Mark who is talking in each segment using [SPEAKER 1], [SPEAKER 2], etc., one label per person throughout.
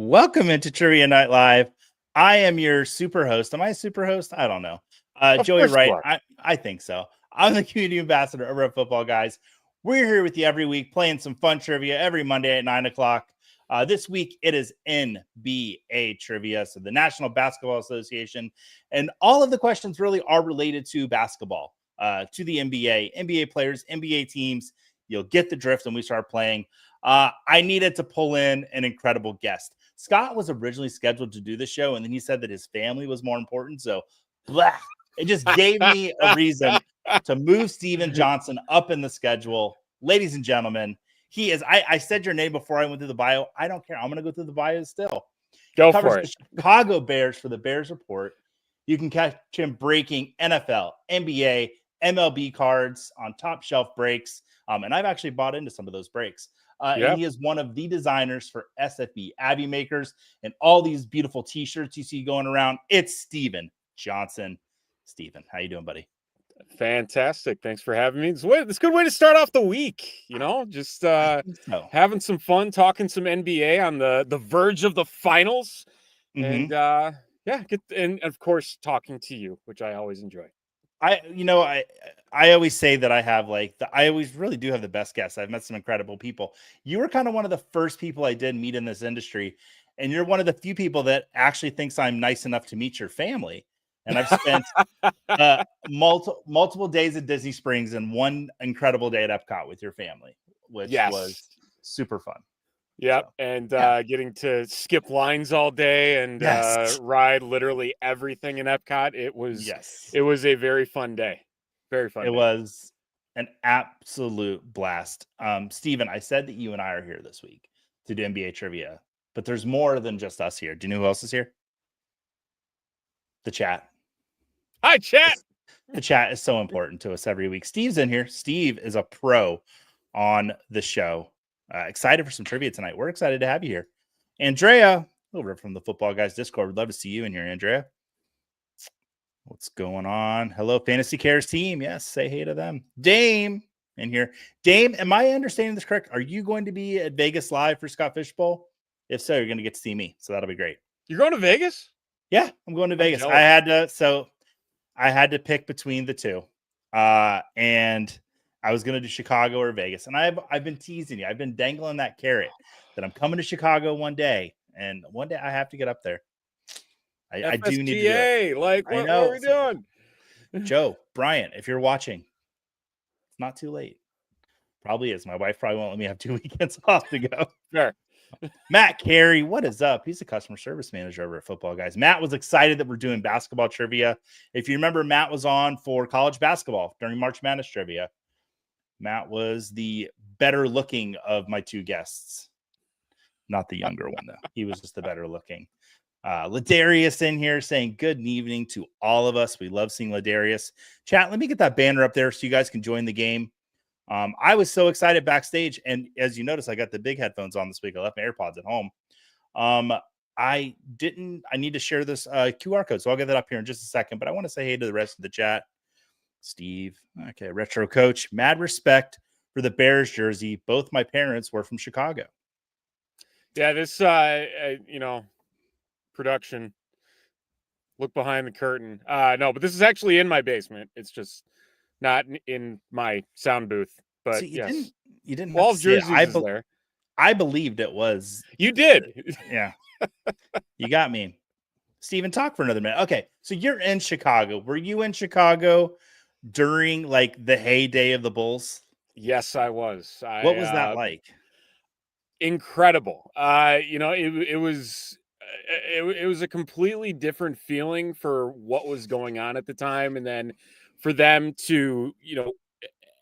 [SPEAKER 1] Welcome into Trivia Night Live. I am your super host. Am I a super host? I don't know.
[SPEAKER 2] Of
[SPEAKER 1] Joey
[SPEAKER 2] course you
[SPEAKER 1] Wright.
[SPEAKER 2] are.
[SPEAKER 1] I think so. I'm the community ambassador over at Football Guys. We're here with you every week playing some fun trivia every Monday at 9 o'clock. This week it is NBA trivia, so the National Basketball Association, and all of the questions really are related to basketball, to the NBA players, NBA teams. You'll get the drift when we start playing. I needed to pull in an incredible guest. Scott was originally scheduled to do the show, and then he said that his family was more important. So, blah, it just gave me a reason to move Steven Johnson up in the schedule. Ladies and gentlemen, he is. I said your name before I went through the bio. I don't care. I'm going to go through the bio still.
[SPEAKER 2] Go
[SPEAKER 1] Covers
[SPEAKER 2] for it.
[SPEAKER 1] The Chicago Bears for the Bears Report. You can catch him breaking NFL, NBA, MLB cards on Top Shelf Breaks. And I've actually bought into some of those breaks. And he is one of the designers for SFB Abby Makers and all these beautiful t-shirts you see going around. It's Steven Johnson. Steven, how you doing, buddy?
[SPEAKER 2] Fantastic. Than's for having me. It's a good way to start off the week, just having some fun, talking some NBA on the verge of the finals. And and of course talking to you, which I always enjoy.
[SPEAKER 1] I always say that I have I always really do have the best guests. I've met some incredible people. You were kind of one of the first people I did meet in this industry, and you're one of the few people that actually thinks I'm nice enough to meet your family. And I've spent multiple days at Disney Springs and one incredible day at Epcot with your family, which was super fun.
[SPEAKER 2] Yep. So, and getting to skip lines all day and ride literally everything in Epcot. It was a very fun day. Very fun.
[SPEAKER 1] It was an absolute blast. Steven, I said that you and I are here this week to do NBA trivia, but there's more than just us here. Do you know who else is here? The chat.
[SPEAKER 2] Hi, chat.
[SPEAKER 1] The chat is so important to us every week. Steve's in here. Steve is a pro on the show. Excited for some trivia tonight. We're excited to have you here. Andrea, over from the Football Guys Discord. We'd love to see you in here, Andrea. What's going on? Hello, fantasycares team. Yes, say hey to them. Dame in here. Dame, am I understanding this correct? Are you going to be at Vegas live for Scott Fishbowl? If so, you're going to get to see me. So that'll be great.
[SPEAKER 2] You're going to Vegas?
[SPEAKER 1] Yeah, I'm going to Vegas. I had to pick between the two. And I was going to do Chicago or Vegas. And I've been teasing you. I've been dangling that carrot that I'm coming to Chicago one day. And one day I have to get up there. I do need to do it.
[SPEAKER 2] Like, what are we doing?
[SPEAKER 1] Joe, Bryant, if you're watching, it's not too late. Probably is. My wife probably won't let me have 2 weekends off to go.
[SPEAKER 2] Sure.
[SPEAKER 1] Matt Carey, what is up? He's a customer service manager over at Football Guys. Matt was excited that we're doing basketball trivia. If you remember, Matt was on for college basketball during March Madness trivia. Matt was the better looking of my two guests. Not the younger one, though. He was just the better looking. Ladarius in here saying good evening to all of us. We love seeing Ladarius. Chat, let me get that banner up there so you guys can join the game. I was so excited backstage, and as you notice, I got the big headphones on this week. I left my AirPods at home. I need to share this QR code, so I'll get that up here in just a second, but I want to say hey to the rest of the chat. Steve, okay, Retro Coach, mad respect for the Bears jersey. Both my parents were from Chicago.
[SPEAKER 2] Yeah, this production, look behind the curtain. No, but this is actually in my basement. It's just not in my sound booth. But
[SPEAKER 1] so you didn't
[SPEAKER 2] all jerseys there.
[SPEAKER 1] I believed it was.
[SPEAKER 2] You did.
[SPEAKER 1] Yeah. You got me. Steven, talk for another minute. Okay, so you're in Chicago. Were you in Chicago during like the heyday of the Bulls?
[SPEAKER 2] Yes, I was.
[SPEAKER 1] What was that like?
[SPEAKER 2] Incredible. It was a completely different feeling for what was going on at the time, and then for them to,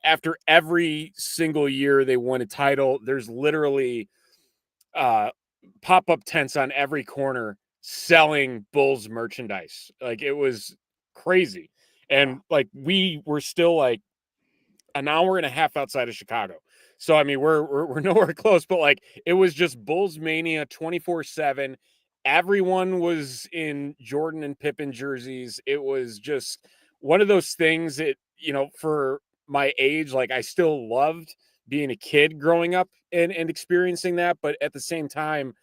[SPEAKER 2] after every single year they won a title, there's literally pop-up tents on every corner selling Bulls merchandise. Like, it was crazy. And like, we were still like an hour and a half outside of Chicago. So, I mean, we're nowhere close, but like, it was just Bulls mania 24/7. Everyone was in Jordan and Pippen jerseys. It was just one of those things that, for my age, like, I still loved being a kid growing up and experiencing that. But at the same time,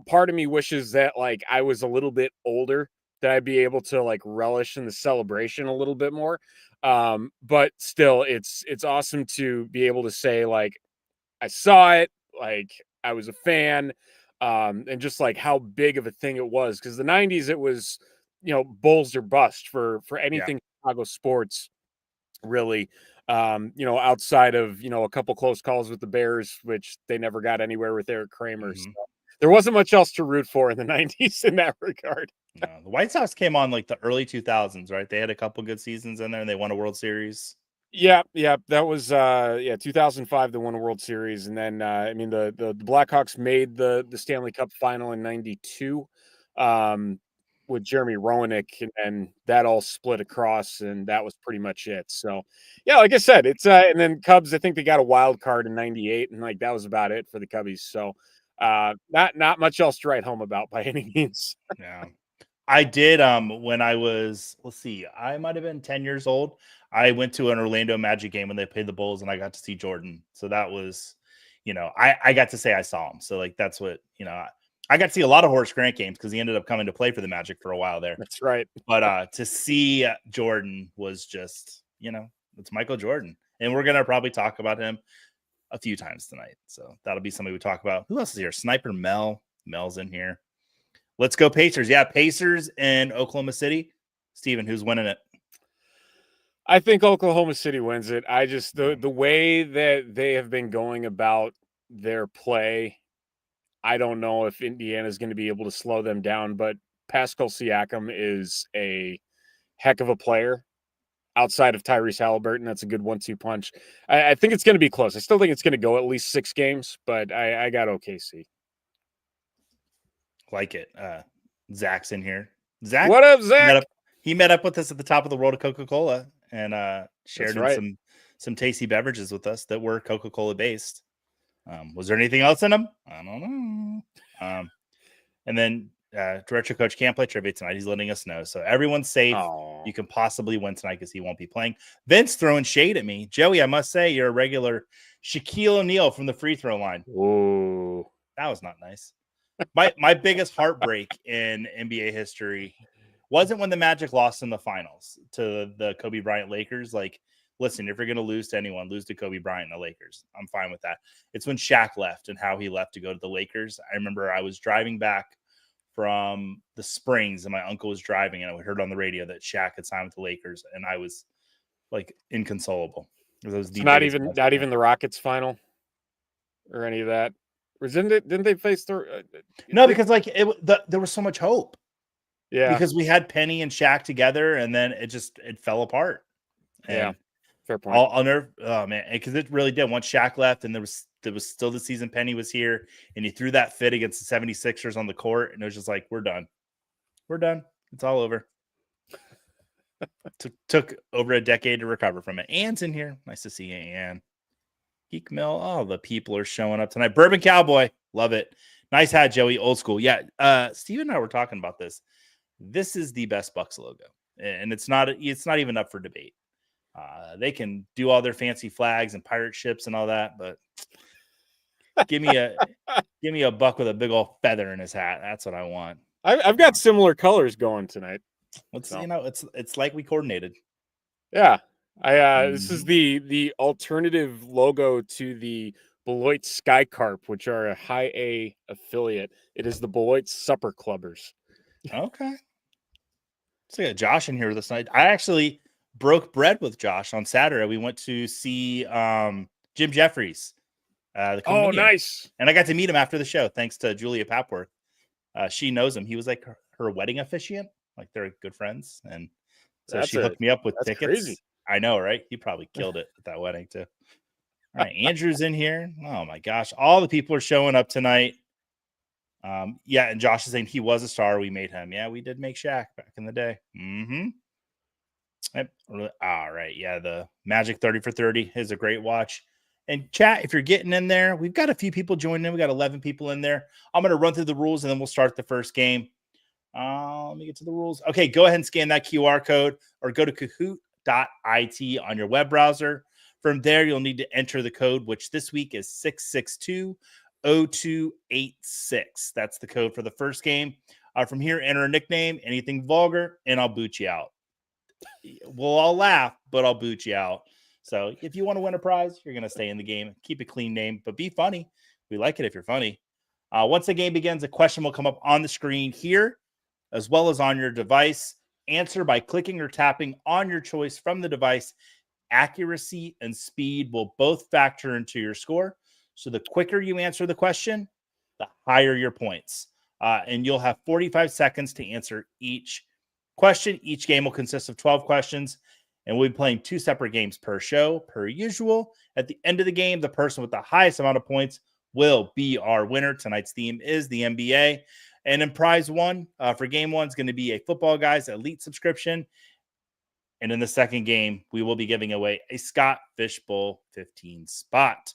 [SPEAKER 2] part of me wishes that like I was a little bit older, that I'd be able to like relish in the celebration a little bit more. But still, it's awesome to be able to say like I saw it, like I was a fan, and just like how big of a thing it was. Because the '90s, it was Bulls or bust for
[SPEAKER 1] Yeah.
[SPEAKER 2] anything Chicago sports, really. Outside of a couple close calls with the Bears, which they never got anywhere with Eric Kramer. So there wasn't much else to root for in the '90s in that regard.
[SPEAKER 1] No, the White Sox came on like the early 2000s, right? They had a couple good seasons in there, and they won a World Series.
[SPEAKER 2] Yeah, that was 2005 they won a World Series, and then I mean the Blackhawks made the Stanley Cup final in '92 with Jeremy Roenick, and that all split across, and that was pretty much it. So yeah, like I said, it's and then Cubs, I think they got a wild card in '98, and like that was about it for the Cubbies. So not much else to write home about by any means.
[SPEAKER 1] Yeah. I did when I was, let's see, I might have been 10 years old. I went to an Orlando Magic game when they played the Bulls, and I got to see Jordan. So that was, I got to say I saw him. So like that's what, I got to see a lot of Horace Grant games because he ended up coming to play for the Magic for a while there.
[SPEAKER 2] That's right.
[SPEAKER 1] But to see Jordan was just, it's Michael Jordan. And we're gonna probably talk about him a few times tonight. So that'll be somebody we talk about. Who else is here? Sniper Mel. Mel's in here. Let's go Pacers. Yeah, Pacers in Oklahoma City. Steven, who's winning it?
[SPEAKER 2] I think Oklahoma City wins it. I just the way that they have been going about their play, I don't know if Indiana is going to be able to slow them down, but Pascal Siakam is a heck of a player outside of Tyrese Halliburton. That's a good 1-2 punch. I think it's going to be close. I still think it's going to go at least 6 games, but I got OKC.
[SPEAKER 1] Like it. Zach's in here. Zach,
[SPEAKER 2] what up, Zach?
[SPEAKER 1] He met up with us at the top of the world of Coca-Cola and shared some tasty beverages with us that were Coca-Cola based. Was there anything else in them? I don't know. And then director coach can't play trivia tonight. He's letting us know. So everyone's safe.
[SPEAKER 2] Aww.
[SPEAKER 1] You can possibly win tonight because he won't be playing. Vince throwing shade at me. Joey, I must say, you're a regular Shaquille O'Neal from the free throw line.
[SPEAKER 2] Ooh.
[SPEAKER 1] That was not nice. My biggest heartbreak in NBA history wasn't when the Magic lost in the finals to the Kobe Bryant Lakers. Like, listen, if you're going to lose to anyone, lose to Kobe Bryant and the Lakers. I'm fine with that. It's when Shaq left and how he left to go to the Lakers. I remember I was driving back from the Springs and my uncle was driving and I heard on the radio that Shaq had signed with the Lakers and I was like inconsolable. It was
[SPEAKER 2] not even the Rockets final or any of that. Didn't they face the
[SPEAKER 1] No, because like there was so much hope.
[SPEAKER 2] Yeah.
[SPEAKER 1] Because we had Penny and Shaq together and then it fell apart. And
[SPEAKER 2] yeah. Fair point.
[SPEAKER 1] I'll never, oh man, because it really did. Once Shaq left and there was still the season Penny was here and he threw that fit against the 76ers on the court and it was just like, we're done. It's all over. Took over a decade to recover from it. Ann's in here. Nice to see you, Ann. Geek Mill. Oh, the people are showing up tonight. Bourbon Cowboy. Love it. Nice hat, Joey. Old school. Yeah. Steve and I were talking about this. This is the best Bucks logo. And it's not even up for debate. They can do all their fancy flags and pirate ships and all that, but give me a Buck with a big old feather in his hat. That's what I want.
[SPEAKER 2] I've got similar colors going tonight.
[SPEAKER 1] It's like we coordinated.
[SPEAKER 2] Yeah. This is the alternative logo to the Beloit Skycarp, which are a high A affiliate. It is the Beloit Supper Clubbers.
[SPEAKER 1] Okay. So yeah, Josh in here this night. I actually broke bread with Josh on Saturday. We went to see Jim Jeffries. The comedian.
[SPEAKER 2] Nice.
[SPEAKER 1] And I got to meet him after the show, thanks to Julia Papworth. She knows him. He was like her wedding officiant. Like they're good friends. And so she hooked me up with tickets. Crazy. I know, right? He probably killed it at that wedding too. All right, Andrew's in here. Oh my gosh. All the people are showing up tonight. Yeah, and Josh is saying he was a star. We made him. Yeah, we did make Shaq back in the day. Yep. All right. Yeah, the Magic 30 for 30 is a great watch. And chat, if you're getting in there, we've got a few people joining in. We got 11 people in there. I'm going to run through the rules and then we'll start the first game. Let me get to the rules. Okay, go ahead and scan that QR code or go to Kahoot.it on your web browser. From there, you'll need to enter the code, which this week is 662 0286. That's the code for the first game. From here, enter a nickname, anything vulgar, and I'll boot you out. We'll all laugh, but I'll boot you out. So if you want to win a prize, you're going to stay in the game. Keep a clean name, but be funny. We like it if you're funny. Once the game begins, a question will come up on the screen here, as well as on your device. Answer by clicking or tapping on your choice from the device. Accuracy and speed will both factor into your score. So the quicker you answer the question, the higher your points. And you'll have 45 seconds to answer each question. Each game will consist of 12 questions, and we'll be playing 2 separate games per show, per usual. At the end of the game, the person with the highest amount of points will be our winner. Tonight's theme is the NBA. And in prize one for game one is going to be a Football Guys Elite subscription. And in the second game, we will be giving away a Scott Fishbowl 15 spot.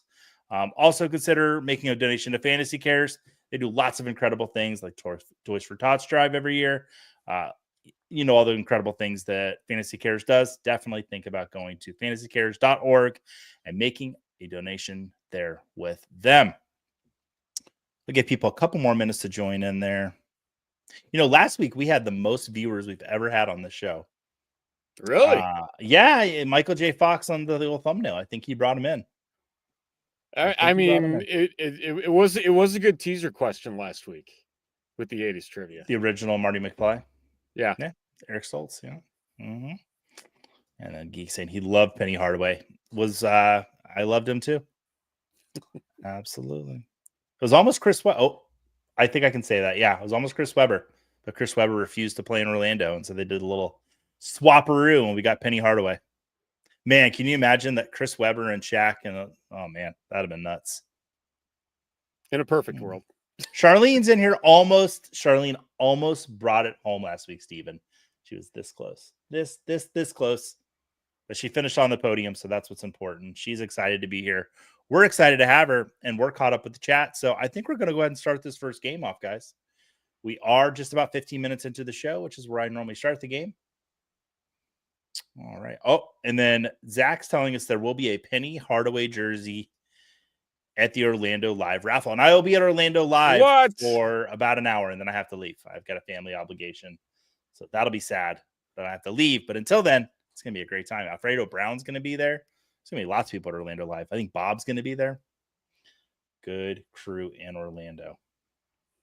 [SPEAKER 1] Also consider making a donation to fantasycares. They do lots of incredible things like Toys for Tots drive every year. All the incredible things that fantasycares does. Definitely think about going to fantasycares.org and making a donation there with them. We'll give people a couple more minutes to join in there. Last week we had the most viewers we've ever had on the show.
[SPEAKER 2] Really?
[SPEAKER 1] Yeah, Michael J. Fox on the little thumbnail. I think he brought him in.
[SPEAKER 2] It was a good teaser question last week with the 80s trivia.
[SPEAKER 1] The original Marty McFly.
[SPEAKER 2] Yeah.
[SPEAKER 1] Eric Stoltz. Yeah. Mm-hmm. And then Geek saying he loved Penny Hardaway. I loved him too. Absolutely. It was almost Chris Webber. Oh, I think I can say that. Yeah, it was almost Chris Webber, but Chris Webber refused to play in Orlando, and so they did a little swapperoo, and we got Penny Hardaway. Man, can you imagine that Chris Webber and Shaq? And oh man, that'd have been nuts.
[SPEAKER 2] In a perfect world.
[SPEAKER 1] Charlene's in here Charlene almost brought it home last week, Steven. She was this close. This close. But she finished on the podium, so that's what's important. She's excited to be here. We're excited to have her, and we're caught up with the chat. So I think we're going to go ahead and start this first game off, guys. We are just about 15 minutes into the show, which is where I normally start the game. All right. Oh, and then Zach's telling us there will be a Penny Hardaway jersey at the Orlando Live raffle. And I will be at Orlando Live for about an hour, and then I have to leave. I've got a family obligation. So that'll be sad that I have to leave. But until then, it's going to be a great time. Alfredo Brown's going to be there. There's going to be lots of people at Orlando Live. I think Bob's going to be there. Good crew in Orlando.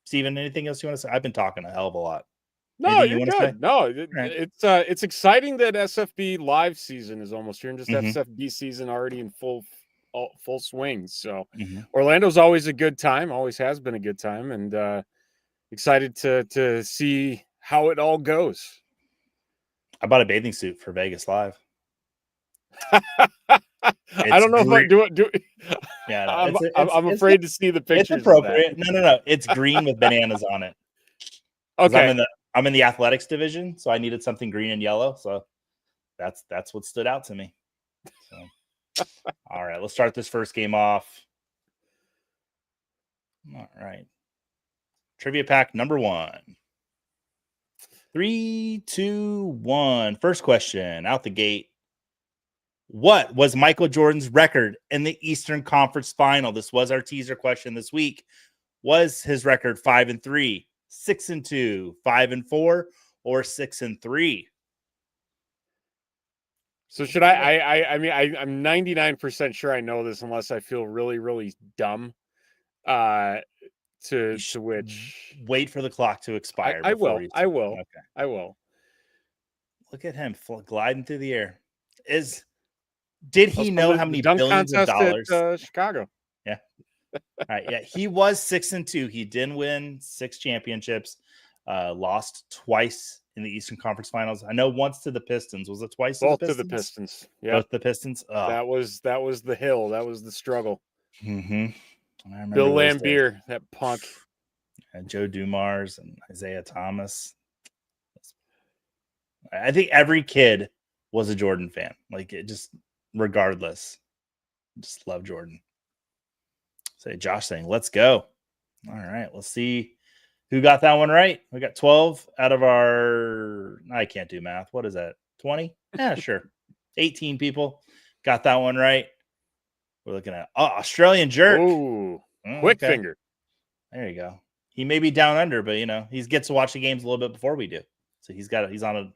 [SPEAKER 1] Steven, anything else you want to say? I've been talking a hell of a lot.
[SPEAKER 2] No, you're good. No, it's exciting that SFB live season is almost here, and just SFB season already in full swing. So Orlando's always a good time, always has been a good time, and excited to see how it all goes. I
[SPEAKER 1] bought a bathing suit for Vegas Live.
[SPEAKER 2] I don't know if I do it.
[SPEAKER 1] Yeah, no,
[SPEAKER 2] I'm afraid to see the pictures.
[SPEAKER 1] It's appropriate. No. It's green with bananas on it.
[SPEAKER 2] Okay.
[SPEAKER 1] I'm in the athletics division, so I needed something green and yellow. So that's what stood out to me. So, all right, let's start this first game off. All right. Trivia pack number 1. 3, 2, 1. First question out the gate. What was Michael Jordan's record in the Eastern Conference Final? This was our teaser question this week. Was his record 5-3, 6-2, 5-4, or 6-3?
[SPEAKER 2] So should I'm 99% sure I know this unless I feel really, really dumb. To which
[SPEAKER 1] wait for the clock to expire.
[SPEAKER 2] I will.
[SPEAKER 1] Okay.
[SPEAKER 2] I will.
[SPEAKER 1] Look at him gliding through the air. Did he know how many billions of dollars?
[SPEAKER 2] At, Chicago.
[SPEAKER 1] Yeah. All right. Yeah. He was 6-2. He did win 6 championships. Lost twice in the Eastern Conference Finals. I know once to the Pistons. Was it twice?
[SPEAKER 2] Both to the Pistons. Yeah.
[SPEAKER 1] Both the Pistons. Oh.
[SPEAKER 2] That was the hill. That was the struggle.
[SPEAKER 1] Bill
[SPEAKER 2] Laimbeer, that punk.
[SPEAKER 1] And Joe Dumars and Isaiah Thomas. I think every kid was a Jordan fan. Like, it just, regardless, just love Jordan. Say Josh saying, let's go. All right, let's see who got that one right. We got 12 out of our, I can't do math. What is that? 20? Yeah, sure. 18 people got that one right. We're looking at Australian Jerk.
[SPEAKER 2] Ooh. Quick
[SPEAKER 1] Okay.
[SPEAKER 2] finger.
[SPEAKER 1] There you go. He may be down under, but he gets to watch the games a little bit before we do. So he's on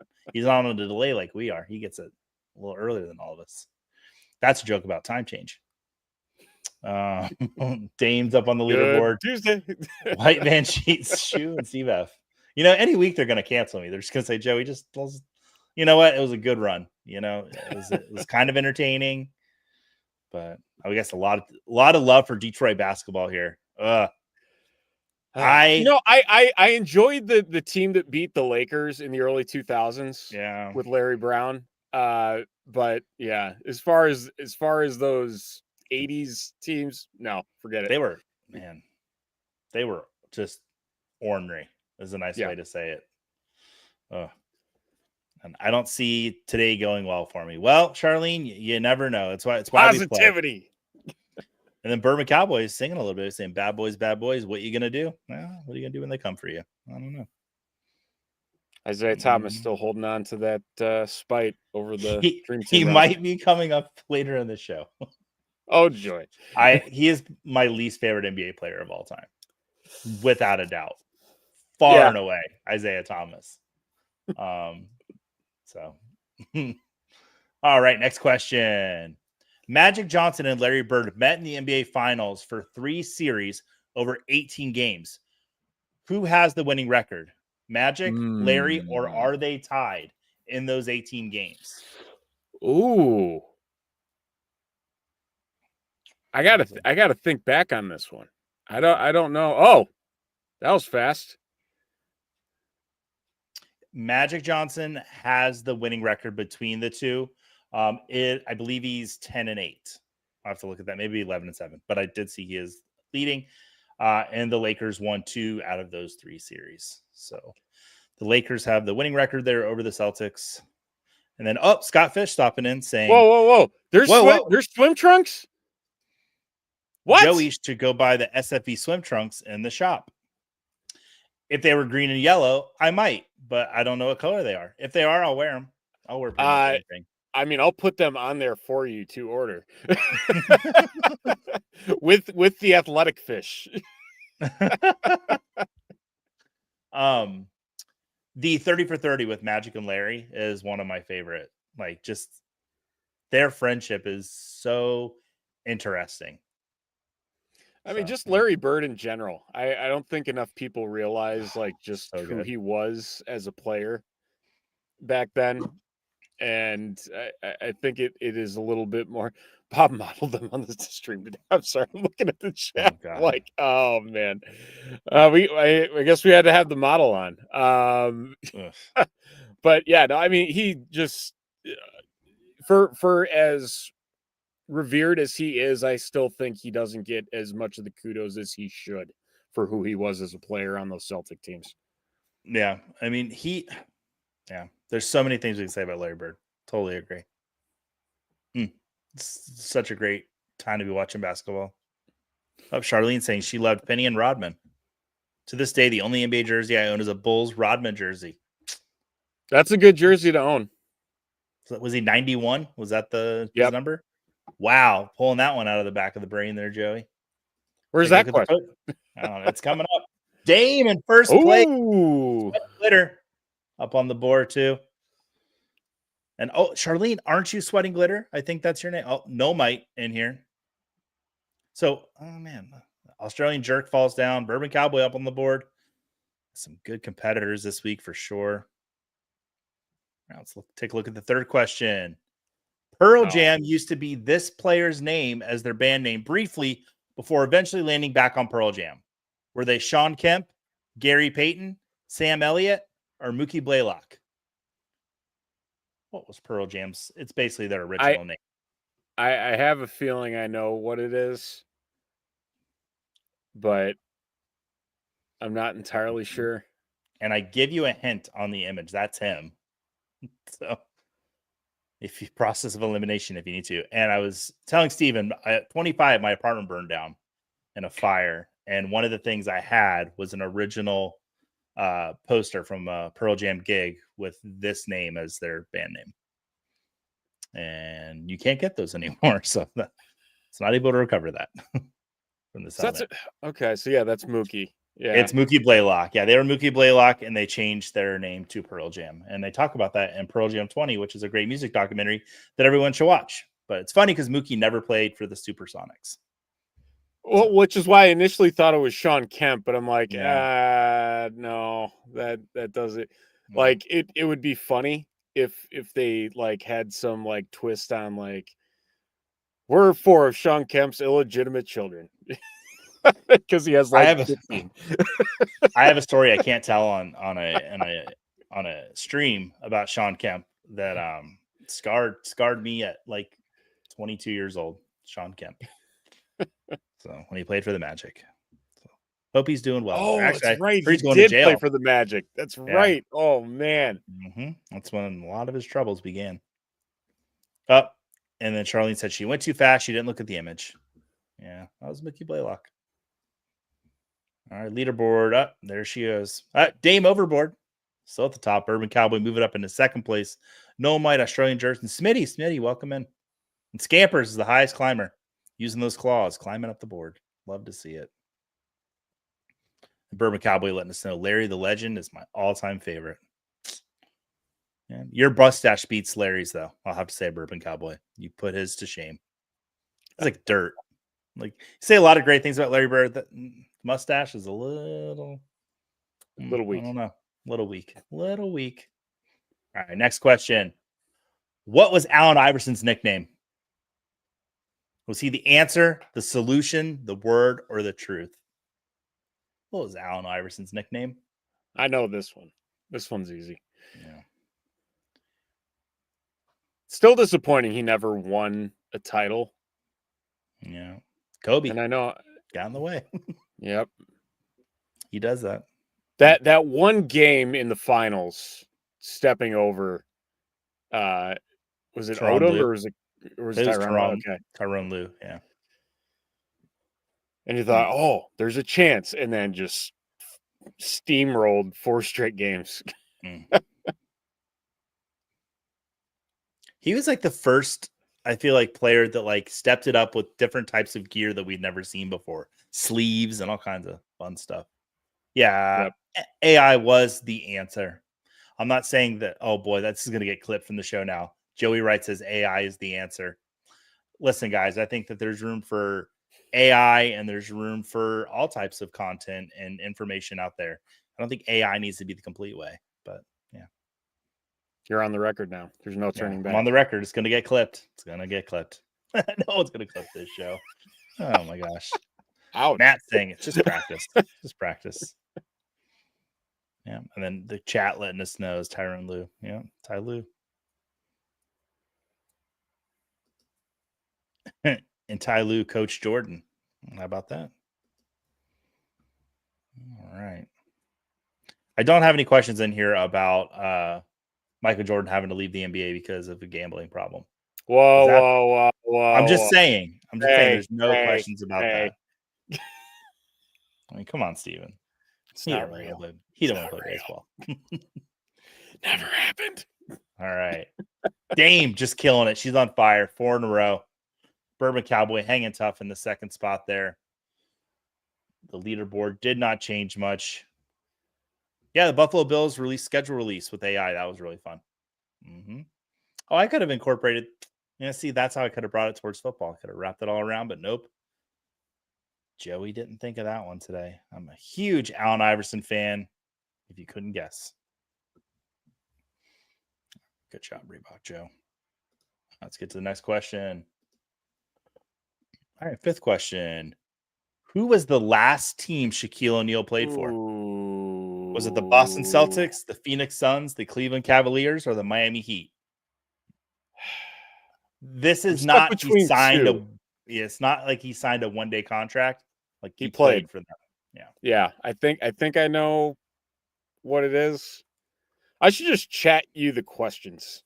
[SPEAKER 1] a delay like we are. He gets it a little earlier than all of us. That's a joke about time change. Dame's up on the leaderboard.
[SPEAKER 2] Tuesday.
[SPEAKER 1] White Man Sheets, Shoe, and Steve F. Any week they're going to cancel me. They're just going to say, Joey, you know what? It was a good run. It was kind of entertaining, but I guess a lot of love for Detroit basketball here.
[SPEAKER 2] I enjoyed the team that beat the Lakers in the early 2000s.
[SPEAKER 1] Yeah,
[SPEAKER 2] with Larry Brown. But yeah, as far as those 80s teams, no, forget it.
[SPEAKER 1] They were just ornery. Is a nice way to say it. And I don't see today going well for me. Well, Charlene, you never know. It's why
[SPEAKER 2] positivity.
[SPEAKER 1] And then Bourbon Cowboys singing a little bit, saying bad boys, what you gonna do? Well, what are you gonna do when they come for you? I don't know.
[SPEAKER 2] Isaiah Thomas still holding on to that spite over the Dream Team.
[SPEAKER 1] He might be coming up later in the show.
[SPEAKER 2] Oh, joy.
[SPEAKER 1] He is my least favorite NBA player of all time. Without a doubt. Far and away, Isaiah Thomas. So all right, next question. Magic Johnson and Larry Bird met in the NBA Finals for 3 series over 18 games. Who has the winning record? Magic, Larry, or are they tied in those 18 games?
[SPEAKER 2] Ooh. I gotta think back on this one. I don't know. Oh, that was fast.
[SPEAKER 1] Magic Johnson has the winning record between the two. I believe he's 10-8. I'll have to look at that. Maybe 11-7, but I did see he is leading. And the Lakers won 2 out of those 3 series. So the Lakers have the winning record there over the Celtics. And then, Scott Fish stopping in saying,
[SPEAKER 2] whoa. There's swim trunks? What?
[SPEAKER 1] Joey should go buy the SFE swim trunks in the shop. If they were green and yellow, I might, but I don't know what color they are. If they are, I'll wear them. I'll wear pretty much anything.
[SPEAKER 2] I mean, I'll put them on there for you to order with the athletic fish.
[SPEAKER 1] The 30 for 30 with Magic and Larry is one of my favorite. Like, just their friendship is so interesting.
[SPEAKER 2] I mean, just Larry Bird in general. I don't think enough people realize like just who he was as a player back then. And I think it is a little bit more. Bob modeled them on the stream today. I'm sorry, I'm looking at the chat. Oh man. I guess we had to have the model on. But yeah, no, I mean, he just for as revered as he is, I still think he doesn't get as much of the kudos as he should for who he was as a player on those Celtic teams.
[SPEAKER 1] Yeah, I mean, there's so many things we can say about Larry Bird. Totally agree. It's such a great time to be watching basketball. Charlene saying she loved Penny and Rodman. To this day, the only NBA jersey I own is a Bulls Rodman jersey.
[SPEAKER 2] That's a good jersey to own.
[SPEAKER 1] So was he 91? Was that his number? Wow, pulling that one out of the back of the brain there, Joey.
[SPEAKER 2] Where's that question?
[SPEAKER 1] I don't know. It's coming up. Dame in first place. Glitter up on the board too. And Charlene, aren't you sweating glitter? I think that's your name. Oh, no might in here. So, man, Australian Jerk falls down. Bourbon Cowboy up on the board. Some good competitors this week for sure. Now let's take a look at the third question. Pearl Jam used to be this player's name as their band name briefly before eventually landing back on Pearl Jam. Were they Sean Kemp, Gary Payton, Sam Elliott, or Mookie Blaylock? What was Pearl Jam's? It's basically their original name.
[SPEAKER 2] I have a feeling I know what it is, but I'm not entirely sure.
[SPEAKER 1] And I give you a hint on the image. That's him. So if you process of elimination, if you need to. And I was telling Steven, at 25, my apartment burned down in a fire. And one of the things I had was an original poster from a Pearl Jam gig with this name as their band name. And you can't get those anymore. So it's not able to recover that. from the
[SPEAKER 2] So
[SPEAKER 1] Summit.
[SPEAKER 2] okay. So yeah, that's Mookie. Yeah,
[SPEAKER 1] It's Mookie Blaylock. Yeah, they were Mookie Blaylock, and they changed their name to Pearl Jam. And they talk about that in Pearl Jam 20, which is a great music documentary that everyone should watch. But it's funny because Mookie never played for the Supersonics.
[SPEAKER 2] Well, which is why I initially thought it was Sean Kemp, but I'm like, no, that doesn't. Like, it would be funny if they like had some like twist on like we're four of Sean Kemp's illegitimate children because he has like 15.
[SPEAKER 1] I have a story I can't tell on a stream about Sean Kemp that scarred me at like 22 years old. Sean Kemp. So when he played for the Magic. So, hope he's doing well.
[SPEAKER 2] Oh,
[SPEAKER 1] Actually,
[SPEAKER 2] that's right. He
[SPEAKER 1] he's going to
[SPEAKER 2] did
[SPEAKER 1] jail.
[SPEAKER 2] play for the Magic. That's right. Oh man,
[SPEAKER 1] That's when a lot of his troubles began. Up, and then Charlene said she went too fast. She didn't look at the image. Yeah, that was Mickey Blaylock. All right, leaderboard up. There she is. Dame overboard. Still at the top. Urban Cowboy moving up into second place. No Might, Australian Jersey. Smitty, welcome in. And Scampers is the highest climber. Using those claws, climbing up the board. Love to see it. And Bourbon Cowboy letting us know Larry the Legend is my all-time favorite. Yeah, your mustache beats Larry's, though. I'll have to say, Bourbon Cowboy. You put his to shame. It's like dirt. Like, you say a lot of great things about Larry Bird. That mustache is a little
[SPEAKER 2] weak.
[SPEAKER 1] I don't know. Little weak. All right, next question. What was Allen Iverson's nickname? Was he the answer, the solution, the word, or the truth? What was Allen Iverson's nickname?
[SPEAKER 2] I know this one. This one's easy.
[SPEAKER 1] Yeah.
[SPEAKER 2] Still disappointing he never won a title.
[SPEAKER 1] Yeah. Kobe.
[SPEAKER 2] And I know
[SPEAKER 1] got in the way.
[SPEAKER 2] Yep.
[SPEAKER 1] He does that.
[SPEAKER 2] That one game in the finals, stepping over, was it
[SPEAKER 1] Tyronn
[SPEAKER 2] Odom
[SPEAKER 1] Lue.
[SPEAKER 2] or was it Tyronn? Okay.
[SPEAKER 1] Tyronn Lue, yeah.
[SPEAKER 2] And you thought, oh, there's a chance, and then just steamrolled 4 straight games.
[SPEAKER 1] He was like the first, I feel like, player that like stepped it up with different types of gear that we'd never seen before. Sleeves and all kinds of fun stuff. Yeah, yep. AI was the answer. I'm not saying that, oh boy, that's going to get clipped from the show now. Joey Wright says AI is the answer. Listen, guys, I think that there's room for AI and there's room for all types of content and information out there. I don't think AI needs to be the complete way, but yeah.
[SPEAKER 2] You're on the record now. There's no turning back.
[SPEAKER 1] I'm on the record. It's going to get clipped. No one's going to clip this show. Oh my gosh.
[SPEAKER 2] Ouch.
[SPEAKER 1] Matt saying it's just practice. Just practice. Yeah. And then the chat letting us know is Tyronn Lue. Yeah. Ty Lue. And Ty Lue, Coach Jordan. How about that? All right. I don't have any questions in here about Michael Jordan having to leave the NBA because of a gambling problem.
[SPEAKER 2] Whoa.
[SPEAKER 1] I'm just saying. There's no questions about that. I mean, come on, Steven. He don't want to play baseball.
[SPEAKER 2] Never happened.
[SPEAKER 1] All right. Dame just killing it. She's on fire. 4 in a row. Bourbon Cowboy hanging tough in the second spot there. The leaderboard did not change much. Yeah, the Buffalo Bills schedule release with AI. That was really fun. Oh, I could have incorporated. See, that's how I could have brought it towards football. I could have wrapped it all around, but nope. Joey didn't think of that one today. I'm a huge Allen Iverson fan, if you couldn't guess. Good job, Reebok Joe. Let's get to the next question. All right, 5th question. Who was the last team Shaquille O'Neal played for? Was it the Boston Celtics, the Phoenix Suns, the Cleveland Cavaliers, or the Miami Heat? This is not he signed it's not like he signed a one-day contract. Like he played for them. Yeah.
[SPEAKER 2] Yeah. I think I know what it is. I should just chat you the questions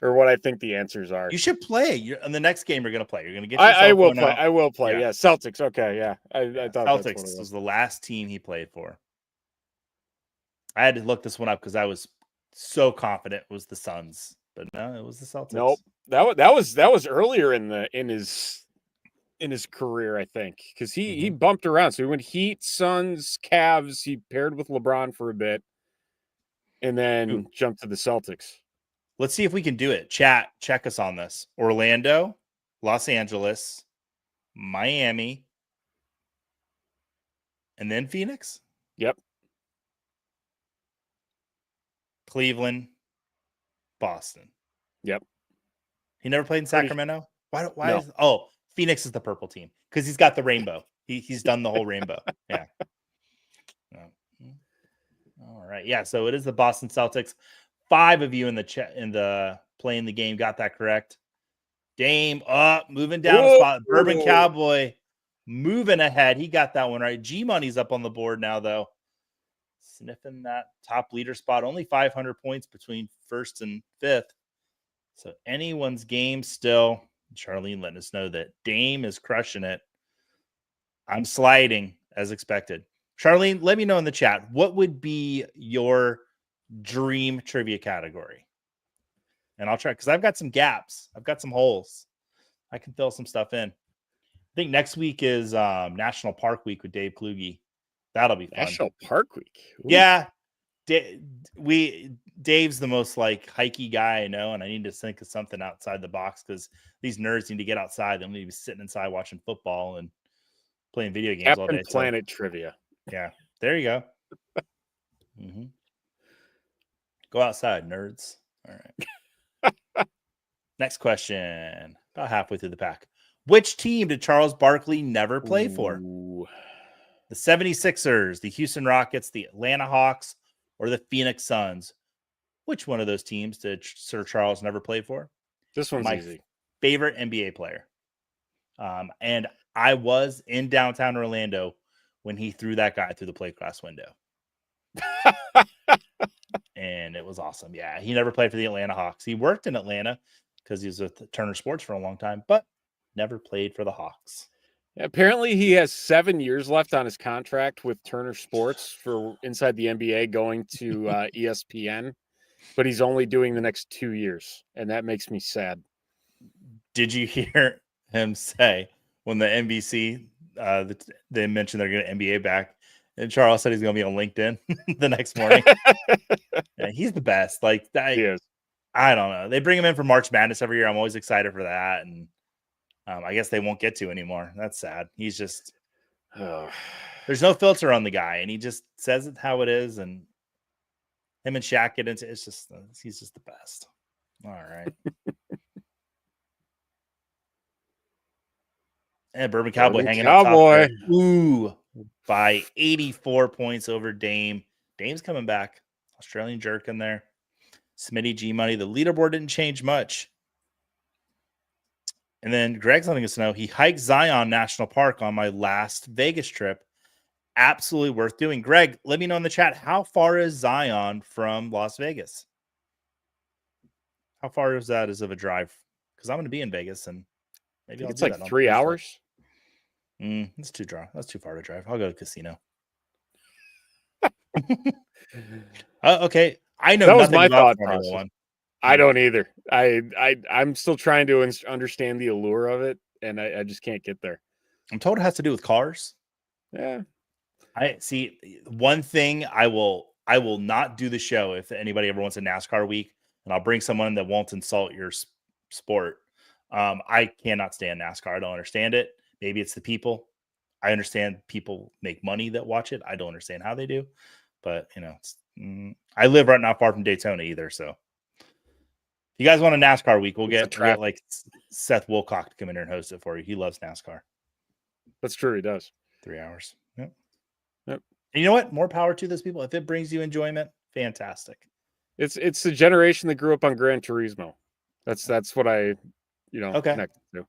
[SPEAKER 2] or what I think the answers are.
[SPEAKER 1] You should play. In the next game you're going to play. You're going to get
[SPEAKER 2] I will play. I will play. Yeah. Celtics. Okay. Yeah. I thought
[SPEAKER 1] Celtics was the last team he played for. I had to look this one up because I was so confident it was the Suns, but no, it was the Celtics.
[SPEAKER 2] Nope. That was earlier in his in his career, I think, because he bumped around. So he went Heat, Suns, Cavs. He paired with LeBron for a bit, and then jumped to the Celtics.
[SPEAKER 1] Let's see if we can do it. Chat, check us on this. Orlando, Los Angeles, Miami, and then Phoenix?
[SPEAKER 2] Yep.
[SPEAKER 1] Cleveland, Boston.
[SPEAKER 2] Yep.
[SPEAKER 1] He never played in Sacramento? Why
[SPEAKER 2] No.
[SPEAKER 1] Phoenix is the purple team because he's got the rainbow. He's done the whole rainbow. Yeah. All right. Yeah, so it is the Boston Celtics. 5 of you in the chat in the playing the game got that correct. Dame up, moving down a spot. Bourbon Cowboy moving ahead. He got that one right. G Money's up on the board now, though. Sniffing that top leader spot. Only 500 points between first and fifth. So anyone's game still. Charlene letting us know that Dame is crushing it. I'm sliding as expected. Charlene, let me know in the chat. What would be your dream trivia category? And I'll try because I've got some gaps. I've got some holes. I can fill some stuff in. I think next week is National Park Week with Dave Kluge. That'll be fun.
[SPEAKER 2] National Park Week. Ooh.
[SPEAKER 1] Yeah. Dave's the most like hikey guy I know, and I need to think of something outside the box because these nerds need to get outside. They need to be sitting inside watching football and playing video games all day.
[SPEAKER 2] Planet trivia.
[SPEAKER 1] Yeah, there you go. Go outside, nerds. All right. Next question. About halfway through the pack. Which team did Charles Barkley never play for? The 76ers, the Houston Rockets, the Atlanta Hawks, or the Phoenix Suns? Which one of those teams did Sir Charles never play for?
[SPEAKER 2] This one's easy.
[SPEAKER 1] Favorite NBA player. And I was in downtown Orlando when he threw that guy through the plate glass window. And it was awesome. Yeah, he never played for the Atlanta Hawks. He worked in Atlanta because he was with Turner Sports for a long time, but never played for the Hawks.
[SPEAKER 2] Apparently, he has 7 years left on his contract with Turner Sports for inside the NBA going to ESPN, but he's only doing the next 2 years, and that makes me sad.
[SPEAKER 1] Did you hear him say when the NBC they mentioned they're getting NBA back, and Charles said he's going to be on LinkedIn the next morning? Yeah, he's the best. Like that,
[SPEAKER 2] he is.
[SPEAKER 1] I don't know. They bring him in for March Madness every year. I'm always excited for that, and I guess they won't get to anymore. That's sad. He's just there's no filter on the guy, and he just says it how it is. And him and Shaq get into it's just he's just the best. All right. And Bourbon Cowboy hanging out top. Ooh, by 84 points over Dame. Dame's coming back. Australian jerk in there. Smitty G Money. The leaderboard didn't change much. And then Greg's letting us know he hiked Zion National Park on my last Vegas trip. Absolutely worth doing. Greg, let me know in the chat, how far is Zion from Las Vegas? How far is that of a drive? Because I'm going to be in Vegas, and maybe
[SPEAKER 2] it's like 3 hours.
[SPEAKER 1] That's too far to drive. I'll go to the casino. Okay. I know
[SPEAKER 2] that was
[SPEAKER 1] nothing
[SPEAKER 2] my
[SPEAKER 1] about
[SPEAKER 2] thought
[SPEAKER 1] Formula
[SPEAKER 2] process.
[SPEAKER 1] 1.
[SPEAKER 2] I don't either. I'm still trying to understand the allure of it, and I just can't get there.
[SPEAKER 1] I'm told it has to do with cars.
[SPEAKER 2] Yeah.
[SPEAKER 1] I see one thing I will not do the show if anybody ever wants a NASCAR week, and I'll bring someone that won't insult your sport. I cannot stand NASCAR. I don't understand it. Maybe it's the people. I understand people make money that watch it. I don't understand how they do, but I live right not far from Daytona either. So if you guys want a NASCAR week, we'll get like Seth Wilcock to come in here and host it for you. He loves NASCAR.
[SPEAKER 2] That's true. He does.
[SPEAKER 1] 3 hours. Yep.
[SPEAKER 2] And
[SPEAKER 1] you know what? More power to those people. If it brings you enjoyment, fantastic.
[SPEAKER 2] It's the generation that grew up on Gran Turismo. That's what I, connected to.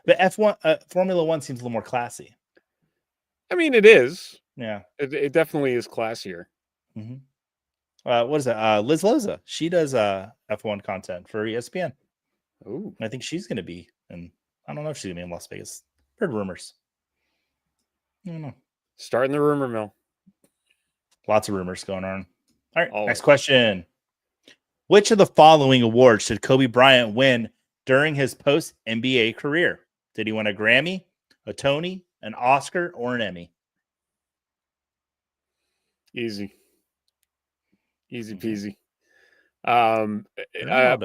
[SPEAKER 1] But F1 Formula 1 seems a little more classy.
[SPEAKER 2] I mean, it is.
[SPEAKER 1] Yeah.
[SPEAKER 2] It definitely is classier.
[SPEAKER 1] Mm-hmm. What is it? Liz Loza. She does F1 content for ESPN.
[SPEAKER 2] Oh,
[SPEAKER 1] I think she's going to be, and I don't know if she's going to be in Las Vegas. Heard rumors. I don't know.
[SPEAKER 2] Starting the rumor mill.
[SPEAKER 1] Lots of rumors going on. All right. Next question. Which of the following awards did Kobe Bryant win during his post-NBA career? Did he win a Grammy, a Tony, an Oscar, or an Emmy?
[SPEAKER 2] Easy peasy.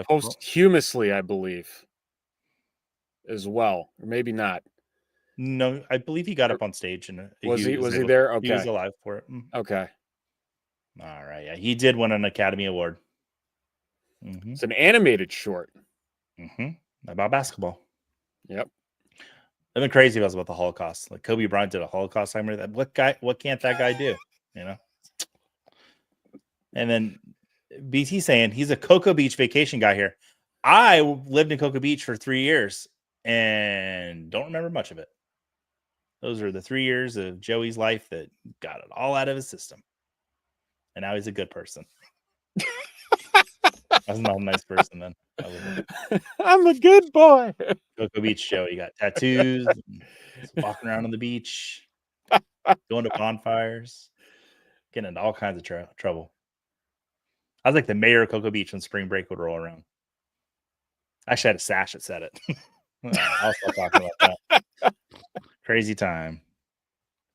[SPEAKER 2] Posthumously, I believe, as well, or maybe not.
[SPEAKER 1] No, I believe he got up on stage and
[SPEAKER 2] was he there? Okay,
[SPEAKER 1] he was alive for it.
[SPEAKER 2] Okay,
[SPEAKER 1] all right, yeah, he did win an Academy Award.
[SPEAKER 2] It's an animated short
[SPEAKER 1] about basketball.
[SPEAKER 2] Yep.
[SPEAKER 1] I've been crazy about the Holocaust. Like Kobe Bryant did a Holocaust timer. What can't that guy do? You know. And then BT saying he's a Cocoa Beach vacation guy here. I lived in Cocoa Beach for 3 years and don't remember much of it. Those are the 3 years of Joey's life that got it all out of his system. And now he's a good person. I was not a nice person then.
[SPEAKER 2] I'm a good boy.
[SPEAKER 1] Cocoa Beach Joey got tattoos, walking around on the beach, going to bonfires, getting into all kinds of trouble. I was like the mayor of Cocoa Beach when spring break would roll around. I actually had a sash that said it. I'll stop talking about that. Crazy time.